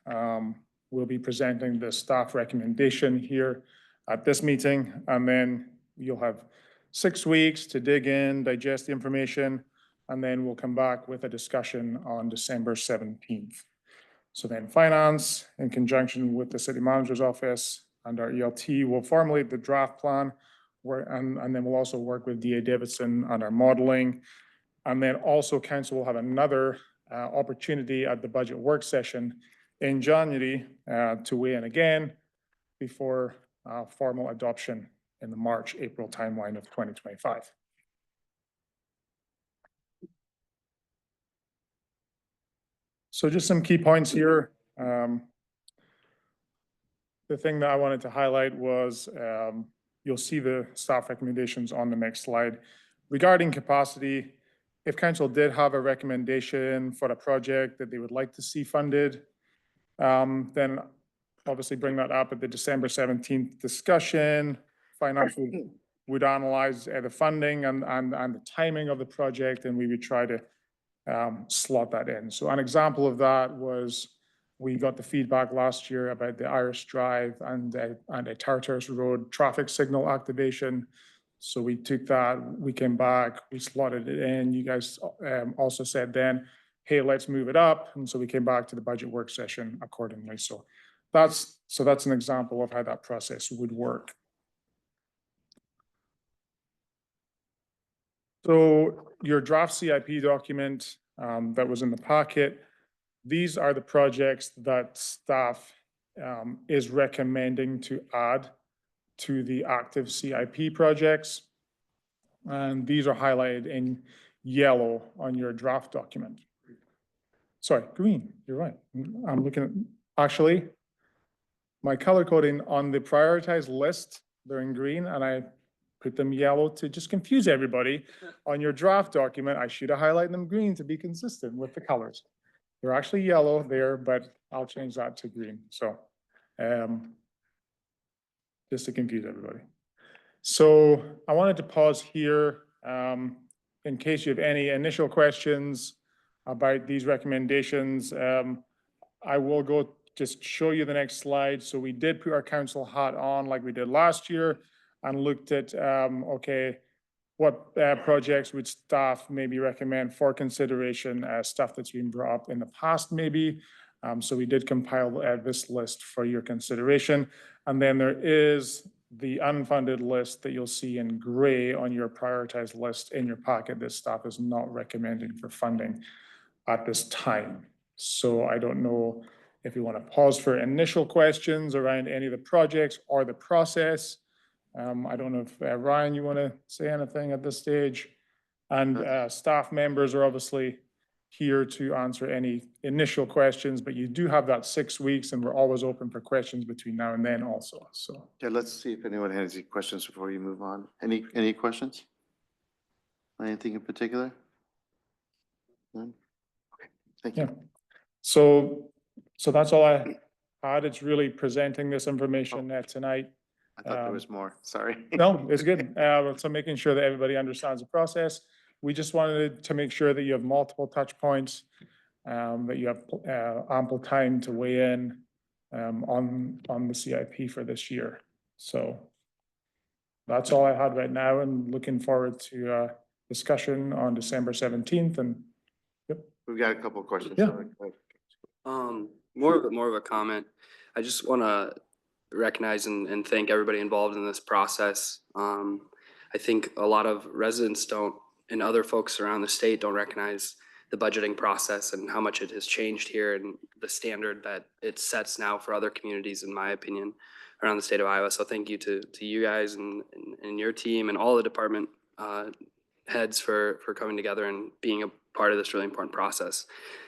We'll be presenting the staff recommendation here at this meeting, and then you'll have 6 weeks to dig in, digest the information, and then we'll come back with a discussion on December 17th. So then finance, in conjunction with the city manager's office and our ELT, will formulate the draft plan, and then we'll also work with DA Davidson on our modeling. And then also council will have another opportunity at the budget work session in January to weigh in again before formal adoption in the March-April timeline of 2025. So just some key points here. The thing that I wanted to highlight was you'll see the staff recommendations on the next slide. Regarding capacity, if council did have a recommendation for a project that they would like to see funded, then obviously bring that up at the December 17th discussion. Finance would analyze the funding and the timing of the project, and we would try to slot that in. So an example of that was we got the feedback last year about the Irish Drive and a Tartars Road traffic signal activation. So we took that, we came back, we slotted it in. You guys also said then, hey, let's move it up. And so we came back to the budget work session accordingly. So that's an example of how that process would work. So your draft CIP document that was in the packet, these are the projects that staff is recommending to add to the active CIP projects. And these are highlighted in yellow on your draft document. Sorry, green, you're right. I'm looking at, actually, my color coding on the prioritized list, they're in green, and I put them yellow to just confuse everybody. On your draft document, I should have highlighted them green to be consistent with the colors. They're actually yellow there, but I'll change that to green. So just to confuse everybody. So I wanted to pause here in case you have any initial questions about these recommendations. I will go just show you the next slide. So we did put our council hat on like we did last year and looked at, okay, what projects would staff maybe recommend for consideration, stuff that's been brought up in the past maybe. So we did compile this list for your consideration. And then there is the unfunded list that you'll see in gray on your prioritized list in your packet that staff is not recommending for funding at this time. So I don't know if you want to pause for initial questions around any of the projects or the process. I don't know if Ryan, you want to say anything at this stage? And staff members are obviously here to answer any initial questions, but you do have that 6 weeks and we're always open for questions between now and then also. So Yeah, let's see if anyone has any questions before you move on. Any questions? Anything in particular? None? Okay, thank you. yeah. So that's all I had. It's really presenting this information tonight. I thought there was more, sorry. No, it's good. So making sure that everybody understands the process. We just wanted to make sure that you have multiple touch points, that you have ample time to weigh in on the CIP for this year. So that's all I had right now, and looking forward to discussion on December 17th. And We've got a couple of questions. Yeah. More of a comment. I just want to recognize and thank everybody involved in this process. I think a lot of residents don't, and other folks around the state don't recognize the budgeting process and how much it has changed here and the standard that it sets now for other communities, in my opinion, around the state of Iowa. So thank you to you guys and your team and all the department heads for coming together and being part of this really important process.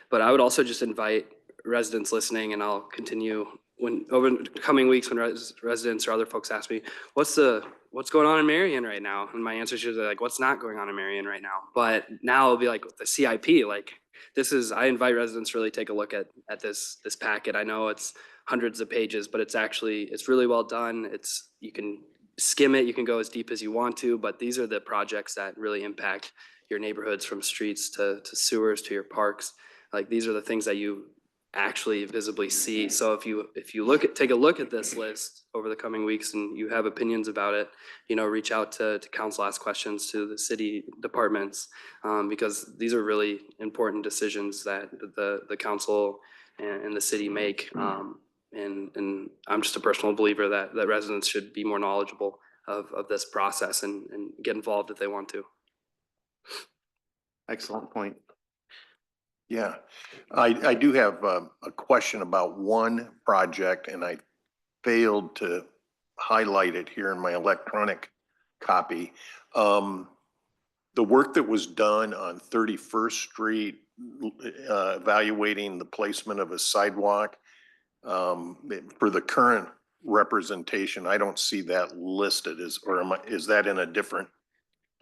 But I would also just invite residents listening, and I'll continue when over the coming weeks when residents or other folks ask me, what's going on in Marion right now? And my answer is usually like, what's not going on in Marion right now? But now it'll be like the CIP, like I invite residents to really take a look at this packet. I know it's hundreds of pages, but it's really well done. You can skim it, you can go as deep as you want to, but these are the projects that really impact your neighborhoods, from streets to sewers to your parks. Like, these are the things that you actually visibly see. So if you take a look at this list over the coming weeks and you have opinions about it, reach out to council, ask questions to the city departments, because these are really important decisions that the council and the city make. And I'm just a personal believer that residents should be more knowledgeable of this process and get involved if they want to. Excellent point. Yeah, I do have a question about one project, and I failed to highlight it here in my electronic copy. The work that was done on 31st Street, evaluating the placement of a sidewalk, for the current representation, I don't see that listed. Is that in a different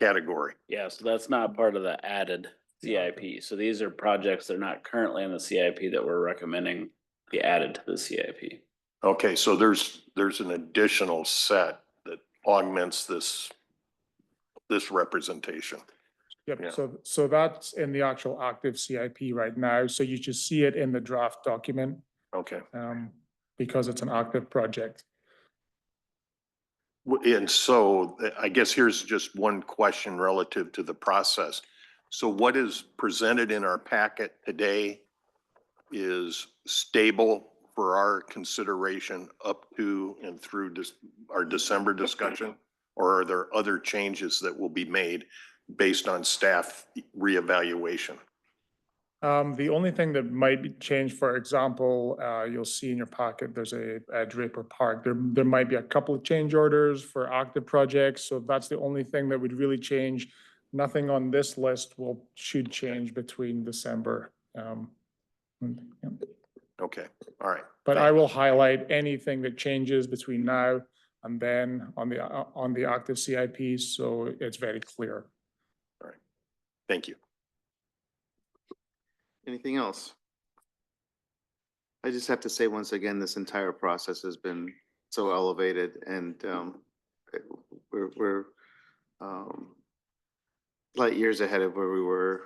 category? Yeah, so that's not part of the added CIP. So these are projects that are not currently in the CIP that we're recommending be added to the CIP. Okay, so there's an additional set that augments this representation. Yep, Yeah. so that's in the actual active CIP right now, so you just see it in the draft document, Okay. because it's an active project. And so I guess here's just one question relative to the process. So what is presented in our packet today is stable for our consideration up to and through our December discussion? Or are there other changes that will be made based on staff reevaluation? The only thing that might be changed, for example, you'll see in your packet, there's a Draper Park. There might be a couple of change orders for active projects, so that's the only thing that would really change. Nothing on this list should change between December. Yeah. Okay, all right. But I will highlight anything that changes between now and then on the active CIP, so it's very clear. All right, thank you. Anything else? I just have to say once again, this entire process has been so elevated, and we're light years ahead of where we were,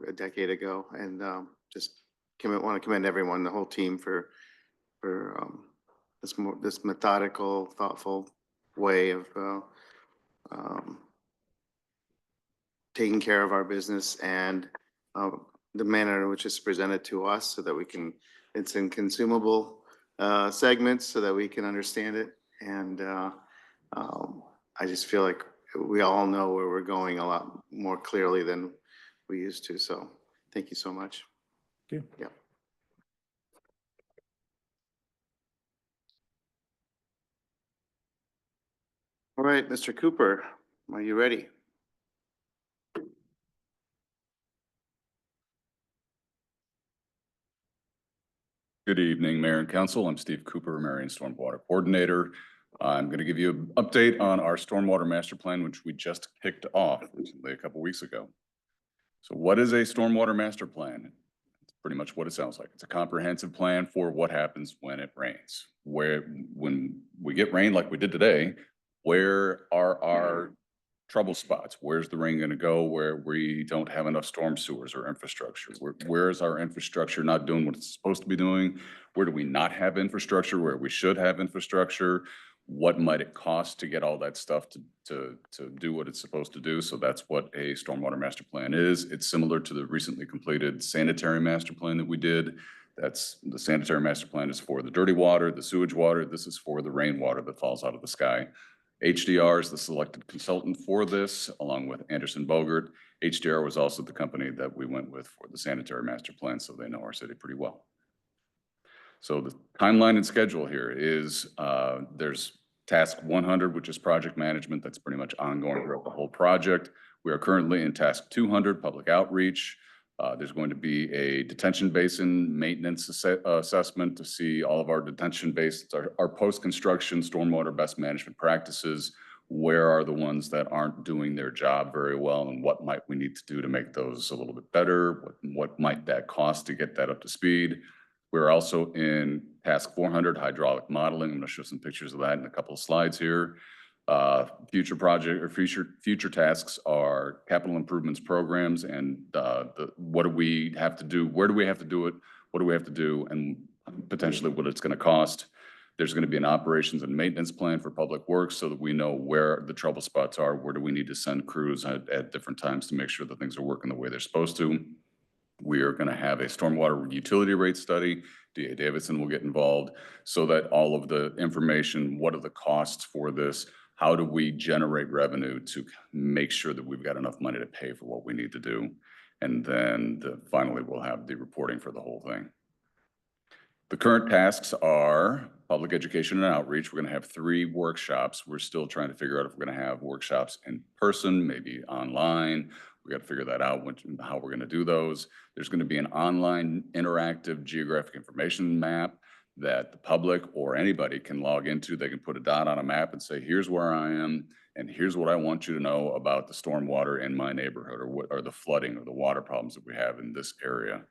a decade ago. And just want to commend everyone, the whole team, for this methodical, thoughtful way of taking care of our business, and the manner in which it's presented to us, so that it's in consumable segments so that we can understand it. And I just feel like we all know where we're going a lot more clearly than we used to. So thank you so much. Thank you. Yeah. All right, Mr. Cooper, are you ready? Good evening, Mayor and Council. I'm Steve Cooper, Marion Stormwater Coordinator. I'm going to give you an update on our Stormwater Master Plan, which we just kicked off recently a couple weeks ago. So what is a Stormwater Master Plan? It's pretty much what it sounds like. It's a comprehensive plan for what happens when it rains. When we get rain like we did today, where are our trouble spots? Where's the rain going to go where we don't have enough storm sewers or infrastructure? Where is our infrastructure not doing what it's supposed to be doing? Where do we not have infrastructure where we should have infrastructure? What might it cost to get all that stuff to do what it's supposed to do? So that's what a Stormwater Master Plan is. It's similar to the recently completed Sanitary Master Plan that we did. That's the Sanitary Master Plan is for the dirty water, the sewage water. This is for the rainwater that falls out of the sky. HDR is the selected consultant for this, along with Anderson Bogert. HDR was also the company that we went with for the Sanitary Master Plan, so they know our city pretty well. So the timeline and schedule here is there's task 100, which is project management. That's pretty much ongoing throughout the whole project. We are currently in task 200, public outreach. There's going to be a detention basin maintenance assessment to see all of our detention basins, our post-construction stormwater best management practices. Where are the ones that aren't doing their job very well, and what might we need to do to make those a little bit better? What might that cost to get that up to speed? We're also in task 400, hydraulic modeling. I'm going to show some pictures of that in a couple of slides here. Future project or future tasks are capital improvements programs and what do we have to do? Where do we have to do it? What do we have to do? And potentially what it's going to cost. There's going to be an operations and maintenance plan for public works so that we know where the trouble spots are. Where do we need to send crews at different times to make sure that things are working the way they're supposed to? We are going to have a stormwater utility rate study. DA Davidson will get involved so that all of the information, what are the costs for this? How do we generate revenue to make sure that we've got enough money to pay for what we need to do? And then finally, we'll have the reporting for the whole thing. The current tasks are public education and outreach. We're going to have 3 workshops. We're still trying to figure out if we're going to have workshops in person, maybe online. We got to figure that out, how we're going to do those. There's going to be an online interactive geographic information map that the public or anybody can log into. They can put a dot on a map and say, here's where I am, and here's what I want you to know about the stormwater in my neighborhood, or what are the flooding or the water problems that we have in this area.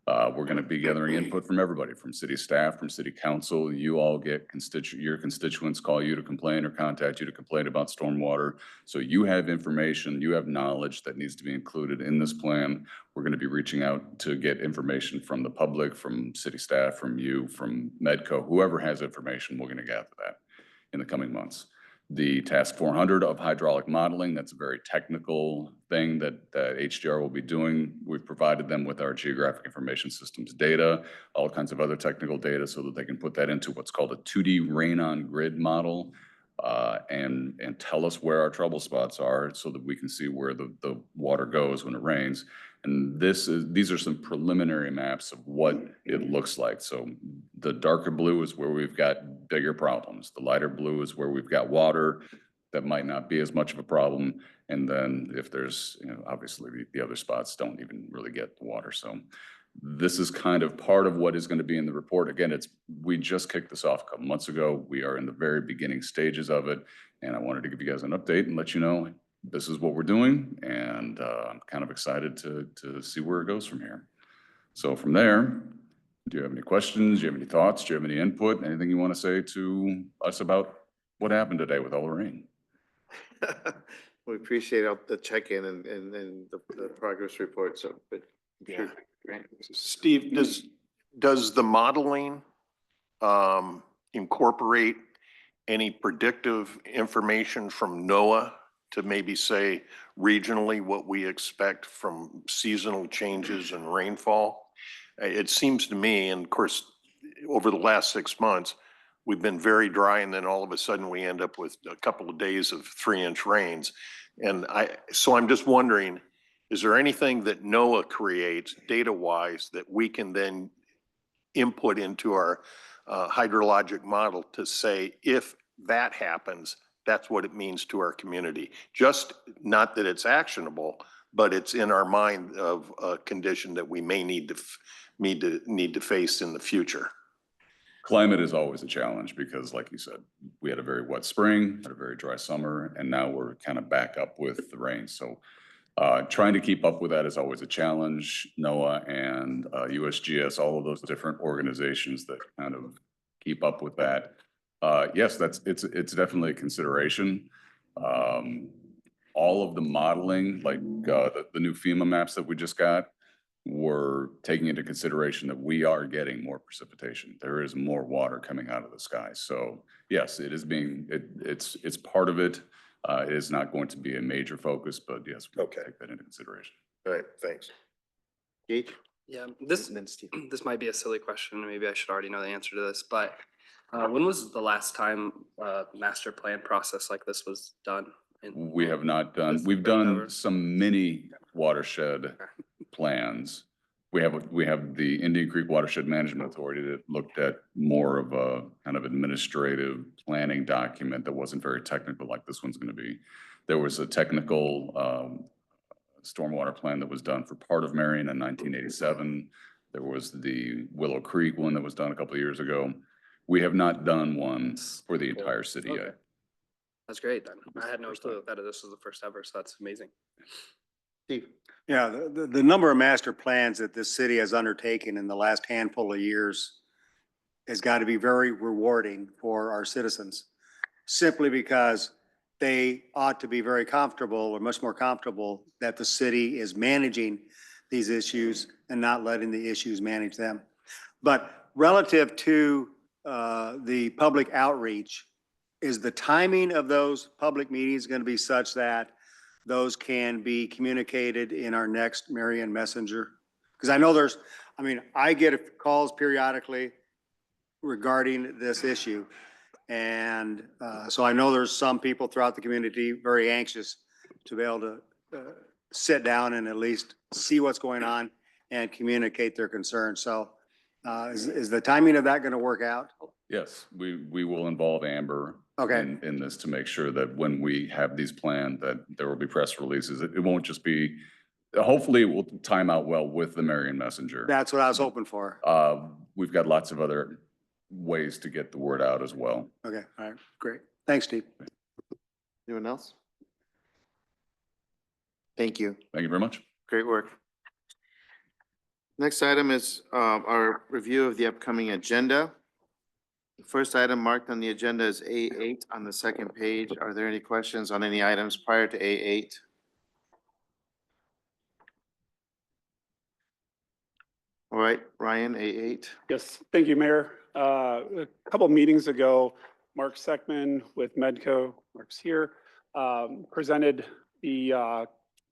We're going to be gathering input from everybody, from city staff, from city council. You all get your constituents call you to complain or contact you to complain about stormwater. So you have information, you have knowledge that needs to be included in this plan. We're going to be reaching out to get information from the public, from city staff, from you, from Medco, whoever has information, we're going to gather that in the coming months. The task 400 of hydraulic modeling, that's a very technical thing that HDR will be doing. We've provided them with our geographic information systems data, all kinds of other technical data so that they can put that into what's called a 2D rain on grid model and tell us where our trouble spots are so that we can see where the water goes when it rains. And these are some preliminary maps of what it looks like. So the darker blue is where we've got bigger problems. The lighter blue is where we've got water that might not be as much of a problem. And then if there's, obviously the other spots don't even really get the water. So this is kind of part of what is going to be in the report. Again, we just kicked this off a couple months ago. We are in the very beginning stages of it. And I wanted to give you guys an update and let you know this is what we're doing, and I'm kind of excited to see where it goes from here. So from there, do you have any questions? Do you have any thoughts? Do you have any input? Anything you want to say to us about what happened today with all the rain? We appreciate the check-in and the progress report. So, but yeah, great. Steve, does the modeling incorporate any predictive information from NOAA to maybe say regionally what we expect from seasonal changes and rainfall? It seems to me, and of course, over the last 6 months, we've been very dry, and then all of a sudden we end up with a couple of days of 3-inch rains. And so I'm just wondering, is there anything that NOAA creates data-wise that we can then input into our hydrologic model to say, if that happens, that's what it means to our community? Just not that it's actionable, but it's in our mind of a condition that we may need to face in the future. Climate is always a challenge because, like you said, we had a very wet spring, had a very dry summer, and now we're kind of back up with the rain. So trying to keep up with that is always a challenge. NOAA and USGS, all of those different organizations that kind of keep up with that. Yes, it's definitely a consideration. All of the modeling, like the new FEMA maps that we just got, were taking into consideration that we are getting more precipitation. There is more water coming out of the sky. So yes, it is it's part of it. It is not going to be a major focus, but yes, we'll take that into consideration. All right, thanks. Gage? Yeah, this might be a silly question. Maybe I should already know the answer to this, but when was the last time master plan process like this was done? We have not done, we've done some mini watershed plans. We have the Indian Creek Watershed Management Authority that looked at more of a kind of administrative planning document that wasn't very technical like this one's going to be. There was a technical stormwater plan that was done for part of Marion in 1987. There was the Willow Creek one that was done a couple of years ago. We have not done one for the entire city Okay. yet. That's great then. I had no clue that this was the first ever, so that's amazing. Steve? Yeah, the number of master plans that this city has undertaken in the last handful of years has got to be very rewarding for our citizens, simply because they ought to be very comfortable, or much more comfortable, that the city is managing these issues and not letting the issues manage them. But relative to the public outreach, is the timing of those public meetings going to be such that those can be communicated in our next Marion Messenger? Because I know I get calls periodically regarding this issue. And so I know there's some people throughout the community very anxious to be able to sit down and at least see what's going on and communicate their concerns. So is the timing of that going to work out? Yes, we will involve Amber Okay. in this to make sure that when we have these planned, that there will be press releases. It won't just be, hopefully it will time out well with the Marion Messenger. That's what I was hoping for. We've got lots of other ways to get the word out as well. Okay, all right, great. Thanks, Steve. Anyone else? Thank you. Thank you very much. Great work. Next item is our review of the upcoming agenda. The first item marked on the agenda is A8 on the second page. Are there any questions on any items prior to A8? All right, Ryan, A8. Yes, thank you, Mayor. A couple meetings ago, Mark Seckman with Medco, Mark's here, presented the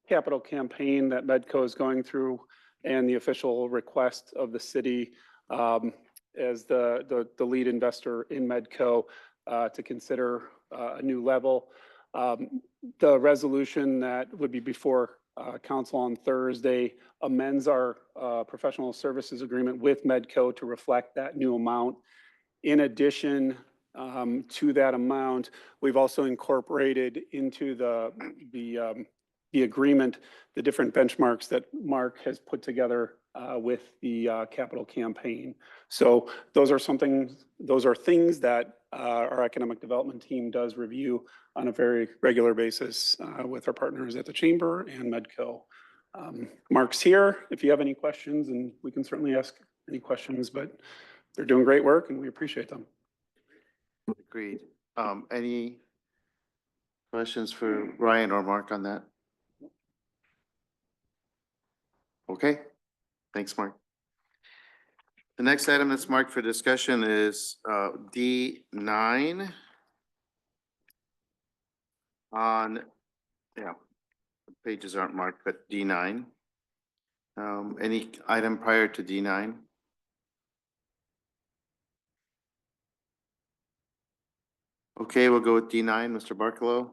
capital campaign that Medco is going through and the official request of the city as the lead investor in Medco to consider a new level. The resolution that would be before council on Thursday amends our professional services agreement with Medco to reflect that new amount. In addition to that amount, we've also incorporated into the agreement the different benchmarks that Mark has put together with the capital campaign. So those are things that our economic development team does review on a very regular basis with our partners at the chamber and Medco. Mark's here if you have any questions, and we can certainly ask any questions, but they're doing great work and we appreciate them. Agreed. Any questions for Ryan or Mark on that? Okay, thanks, Mark. The next item that's marked for discussion is D9 on, pages aren't marked, but D9. Any item prior to D9? Okay, we'll go with D9, Mr. Barkalow.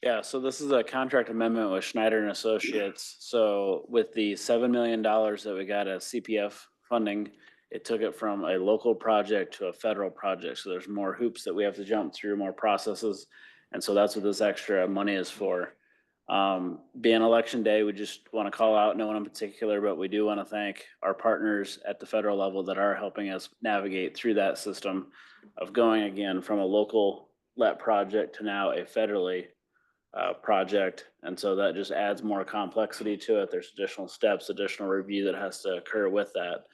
Yeah, so this is a contract amendment with Schneider and Associates. So with the $7 million that we got as CPF funding, it took it from a local project to a federal project. So there's more hoops that we have to jump through, more processes. And so that's what this extra money is for. Being election day, we just want to call out no one in particular, but we do want to thank our partners at the federal level that are helping us navigate through that system of going again from a local let project to now a federally project. And so that just adds more complexity to it. There's additional steps, additional review that has to occur with that.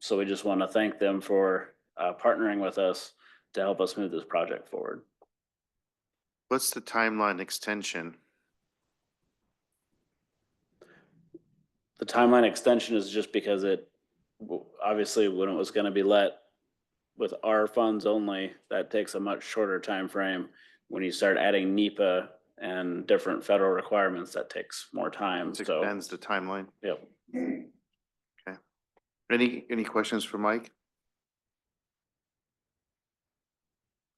So we just want to thank them for partnering with us to help us move this project forward. What's the timeline extension? The timeline extension is just because it, obviously when it was going to be let with our funds only, that takes a much shorter time frame. When you start adding NEPA and different federal requirements, that takes more time. It So, extends the timeline. yep. Okay. Any questions for Mike?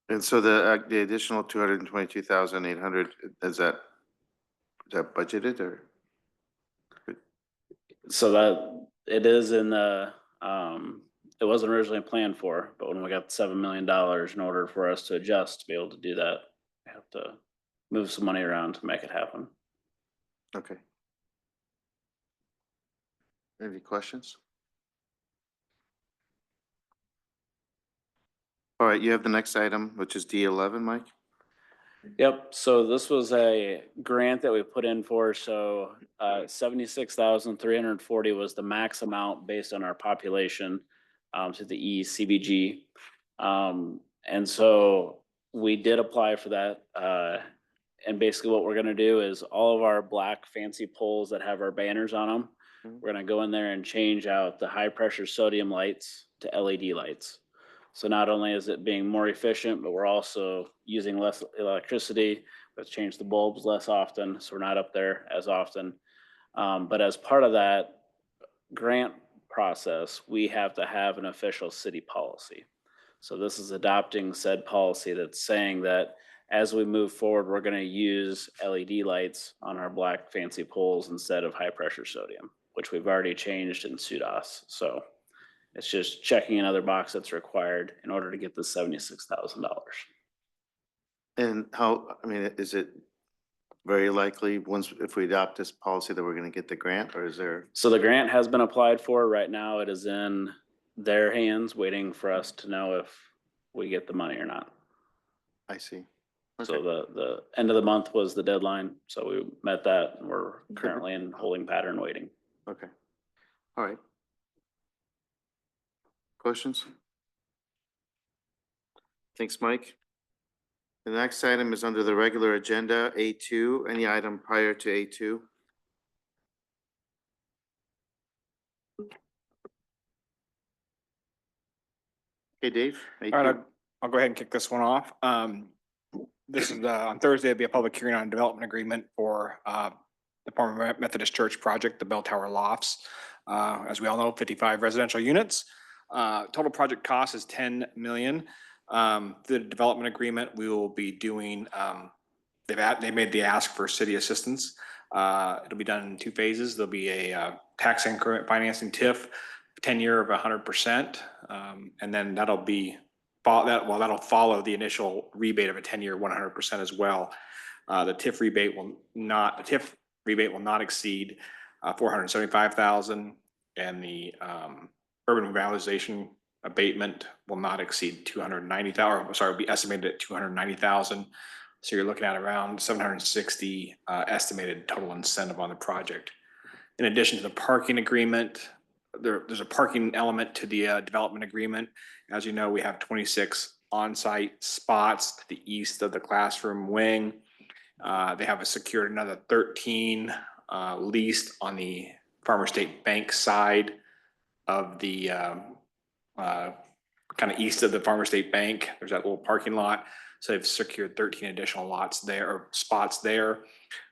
And so the additional 222,800, is that budgeted or? So that it is in the, it wasn't originally planned for, but when we got $7 million in order for us to adjust to be able to do that, we have to move some money around to make it happen. Okay. Any questions? All right, you have the next item, which is D11, Mike? Yep, so this was a grant that we put in for, so 76,340 was the max amount based on our population to the ECBG. And so we did apply for that. And basically what we're gonna do is all of our black fancy poles that have our banners on them, we're gonna go in there and change out the high pressure sodium lights to LED lights. So not only is it being more efficient, but we're also using less electricity. Let's change the bulbs less often, so we're not up there as often. But as part of that grant process, we have to have an official city policy. So this is adopting said policy that's saying that as we move forward, we're gonna use LED lights on our black fancy poles instead of high pressure sodium, which we've already changed in SUDAS. So it's just checking another box that's required in order to get the $76,000. And how, I mean, is it very likely, once, if we adopt this policy, that we're gonna get the grant, or is there? So the grant has been applied for. Right now it is in their hands, waiting for us to know if we get the money or not. I see. So the end of the month was the deadline. So we met that and we're currently in holding pattern waiting. Okay. All right. Questions? Thanks, Mike. The next item is under the regular agenda, A2. Any item prior to A2? Okay, Dave? All right, A2. I'll go ahead and kick this one off. This is, on Thursday, there'll be a public hearing on a development agreement for, the former Methodist Church project, the Bell Tower Lofts. As we all know, 55 residential units. Total project cost is 10 million. The development agreement, we will be doing, they made the ask for city assistance. It'll be done in two phases. There'll be a tax increment financing TIF, 10-year of 100%. And then that'll follow the initial rebate of a 10-year 100% as well. The TIF rebate will not exceed 475,000, and the urban revitalization abatement will not exceed 290,000. Sorry, will be estimated at 290,000. So you're looking at around 760 estimated total incentive on the project. In addition to the parking agreement, there's a parking element to the development agreement. As you know, we have 26 on-site spots to the east of the classroom wing. They have secured another 13 leased on the Farmer State Bank side of the kind of east of the Farmer State Bank. There's that little parking lot. So they've secured 13 additional lots there, or spots there.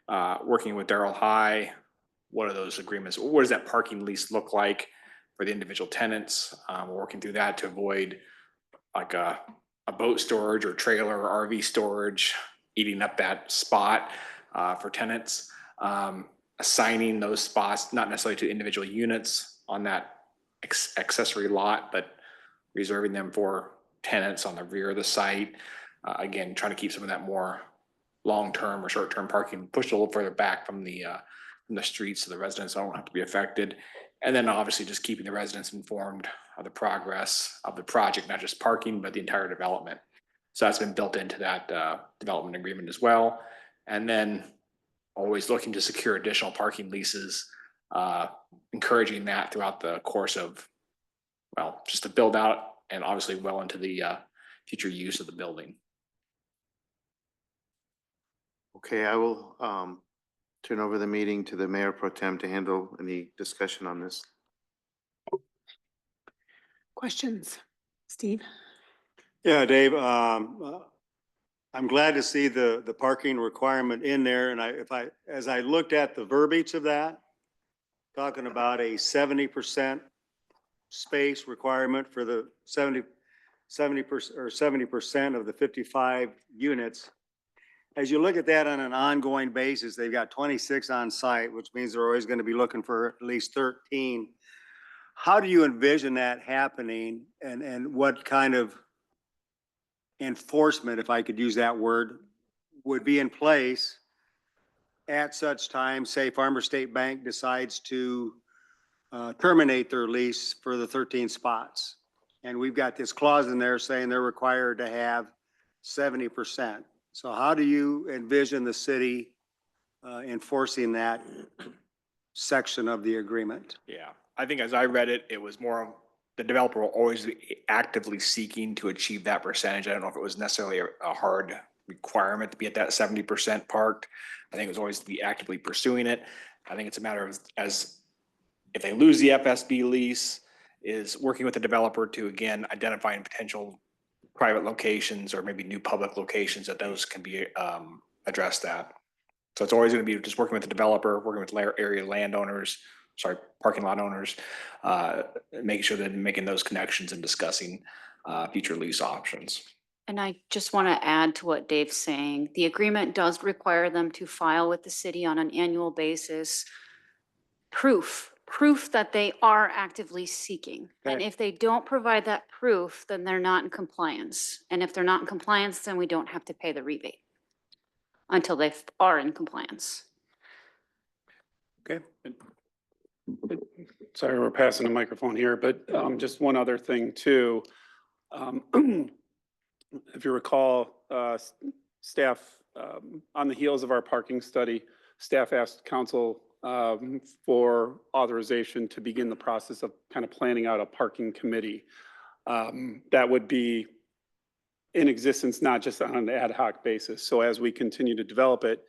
Working with Darrell High, what are those agreements? What does that parking lease look like for the individual tenants? We're working through that to avoid like a boat storage or trailer or RV storage eating up that spot for tenants. Assigning those spots, not necessarily to individual units on that accessory lot, but reserving them for tenants on the rear of the site. Again, trying to keep some of that more long-term or short-term parking pushed a little further back from the streets so the residents don't have to be affected. And then obviously just keeping the residents informed of the progress of the project, not just parking, but the entire development. So that's been built into that development agreement as well. And then always looking to secure additional parking leases, encouraging that throughout the course of, well, just to build out and obviously well into the future use of the building. Okay, I will turn over the meeting to the Mayor Pro Tem to handle any discussion on this. Questions? Steve? Yeah, Dave, I'm glad to see the parking requirement in there, and as I looked at the verbiage of that, talking about a 70% space requirement for the 70% of the 55 units. As you look at that on an ongoing basis, they've got 26 on site, which means they're always going to be looking for at least 13. How do you envision that happening, and what kind of enforcement, if I could use that word, would be in place at such time, say Farmer State Bank decides to terminate their lease for the 13 spots. And we've got this clause in there saying they're required to have 70%. So how do you envision the city enforcing that section of the agreement? Yeah, I think as I read it, it was more of the developer will always be actively seeking to achieve that percentage. I don't know if it was necessarily a hard requirement to be at that 70% parked. I think it was always to be actively pursuing it. I think it's a matter of, as if they lose the FSB lease, is working with the developer to, again, identifying potential private locations or maybe new public locations that those can be addressed at. So it's always going to be just working with the developer, working with area landowners, parking lot owners, making sure that they're making those connections and discussing future lease options. And I just want to add to what Dave's saying. The agreement does require them to file with the city on an annual basis proof that they are actively seeking. And Okay. if they don't provide that proof, then they're not in compliance. And if they're not in compliance, then we don't have to pay the rebate until they are in compliance. Okay. Sorry, we're passing the microphone here, but just one other thing too. If you recall, staff, on the heels of our parking study, staff asked council for authorization to begin the process of kind of planning out a parking committee. That would be in existence, not just on an ad hoc basis. So as we continue to develop it,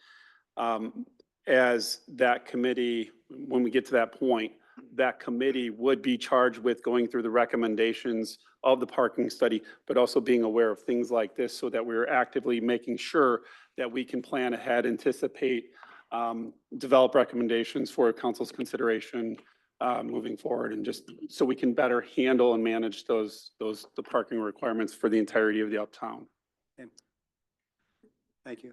as that committee, when we get to that point, that committee would be charged with going through the recommendations of the parking study, but also being aware of things like this so that we're actively making sure that we can plan ahead, anticipate, develop recommendations for council's consideration moving forward, and just so we can better handle and manage the parking requirements for the entirety of the uptown. Okay. Thank you.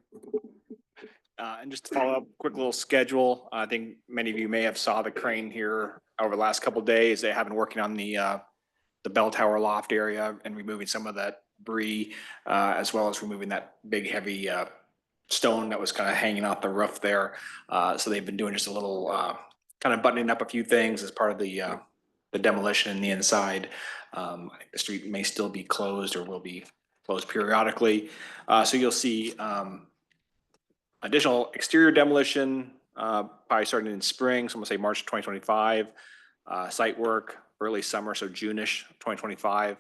And just to follow up, quick little schedule. I think many of you may have saw the crane here over the last couple of days. They have been working on the bell tower loft area and removing some of that debris, as well as removing that big heavy stone that was kind of hanging off the roof there. So they've been doing just a little kind of buttoning up a few things as part of the demolition in the inside. The street may still be closed or will be closed periodically. So you'll see additional exterior demolition, probably starting in spring, so I'm gonna say March 2025. Site work, early summer, so June-ish 2025.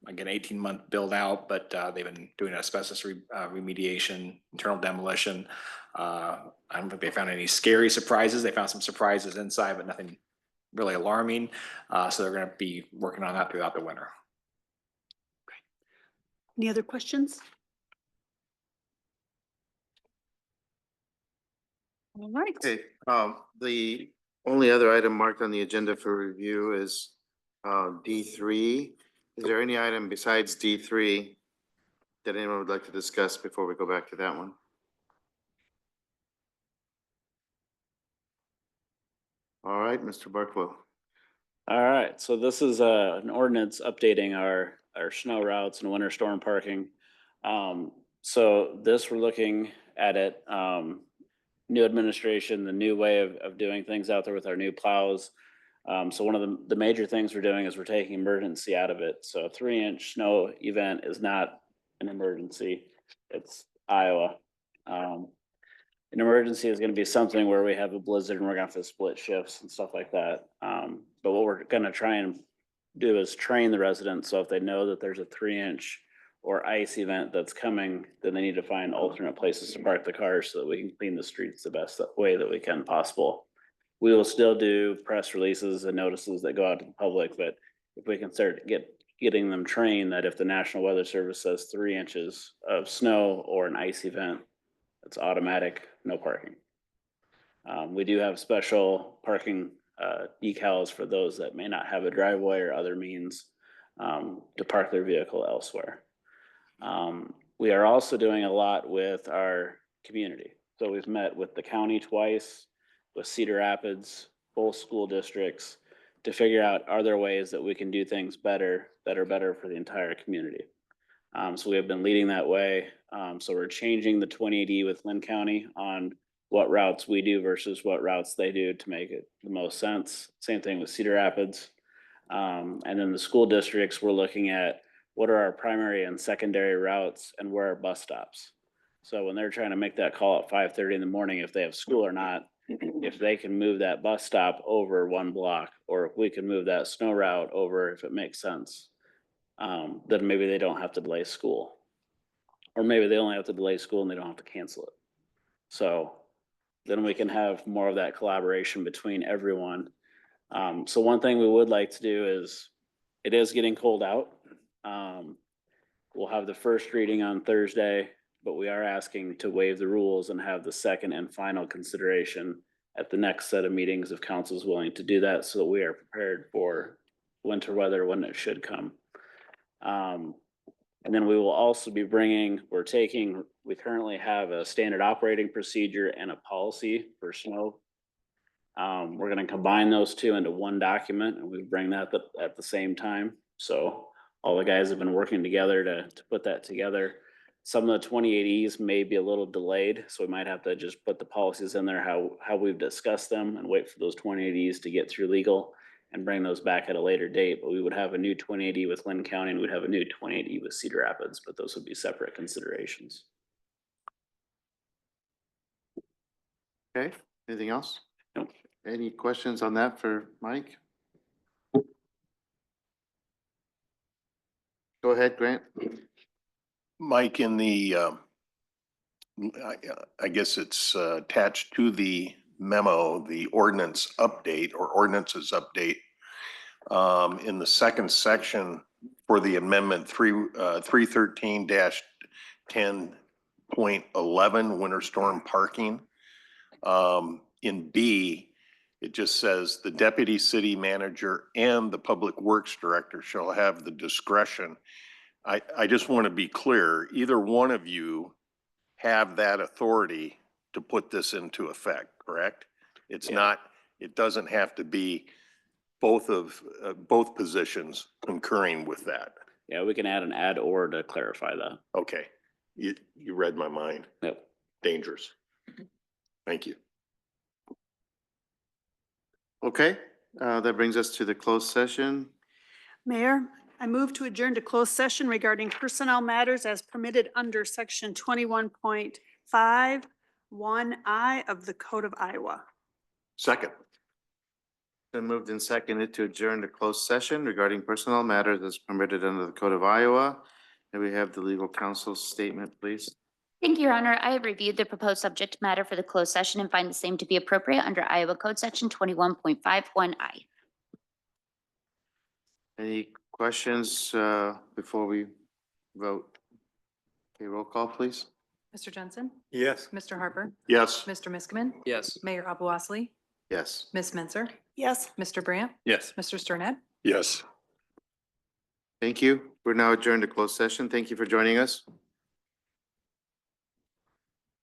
Again, 18-month build out, but they've been doing asbestos remediation, internal demolition. I don't think they found any scary surprises. They found some surprises inside, but nothing really alarming. So they're gonna be working on that throughout the winter. Any other questions? All right. Okay, the only other item marked on the agenda for review is D3. Is there any item besides D3 that anyone would like to discuss before we go back to that one? All right, Mr. Barkwell. All right, so this is an ordinance updating our snow routes and winter storm parking. So this, we're looking at it, new administration, the new way of doing things out there with our new plows. So one of the major things we're doing is we're taking emergency out of it. So a 3-inch snow event is not an emergency. It's Iowa. An emergency is going to be something where we have a blizzard and we're going to have to split shifts and stuff like that. But what we're going to try and do is train the residents. So if they know that there's a 3-inch or ice event that's coming, then they need to find alternate places to park the cars so that we can clean the streets the best way that we can possible. We will still do press releases and notices that go out to the public, but if we can start getting them trained that if the National Weather Service says 3 inches of snow or an ice event, it's automatic, no parking. We do have special parking decals for those that may not have a driveway or other means to park their vehicle elsewhere. We are also doing a lot with our community. So we've met with the county twice, with Cedar Rapids, both school districts, to figure out, are there ways that we can do things better that are better for the entire community? So we have been leading that way. So we're changing the 2080 with Lynn County on what routes we do versus what routes they do to make it the most sense. Same thing with Cedar Rapids. And then the school districts, we're looking at what are our primary and secondary routes and where are bus stops. So when they're trying to make that call at 5:30 in the morning, if they have school or not, if they can move that bus stop over one block, or if we can move that snow route over, if it makes sense, then maybe they don't have to delay school. Or maybe they only have to delay school and they don't have to cancel it. So then we can have more of that collaboration between everyone. So one thing we would like to do is, it is getting cold out. We'll have the first reading on Thursday, but we are asking to waive the rules and have the second and final consideration at the next set of meetings if council is willing to do that, so that we are prepared for winter weather when it should come. And then we will also be bringing, we currently have a standard operating procedure and a policy for snow. We're gonna combine those two into one document, and we bring that at the same time. So all the guys have been working together to put that together. Some of the 2080s may be a little delayed, so we might have to just put the policies in there, how we've discussed them, and wait for those 2080s to get through legal and bring those back at a later date. But we would have a new 2080 with Lynn County, and we'd have a new 2080 with Cedar Rapids, but those would be separate considerations. Okay, anything else? Nope. Any questions on that for Mike? Go ahead, Grant. Mike, in the, I guess it's attached to the memo, the ordinance update or ordinances update. In the second section for the amendment 313-10.11 winter storm parking. In B, it just says the deputy city manager and the public works director shall have the discretion. I just want to be clear, either one of you have that authority to put this into effect, correct? It's not, it doesn't have to be both positions concurring with that. Yeah, we can add an add or to clarify that. Okay, you read my mind. Yep. Dangerous. Thank you. Okay, that brings us to the closed session. Mayor, I move to adjourn to closed session regarding personnel matters as permitted under section 21.51I of the Code of Iowa. Second. Been moved and seconded to adjourn to closed session regarding personnel matters as permitted under the Code of Iowa. And we have the legal counsel's statement, please. Thank you, Your Honor. I have reviewed the proposed subject matter for the closed session and find the same to be appropriate under Iowa Code Section 21.51I. Any questions before we vote? Okay, roll call, please. Mr. Jensen? Yes. Mr. Harper? Yes. Mr. Miskman? Yes. Mayor Abu-Osley? Yes. Ms. Menzer? Yes. Mr. Brandt? Yes. Mr. Sternad? Yes. Thank you. We're now adjourned to closed session. Thank you for joining us.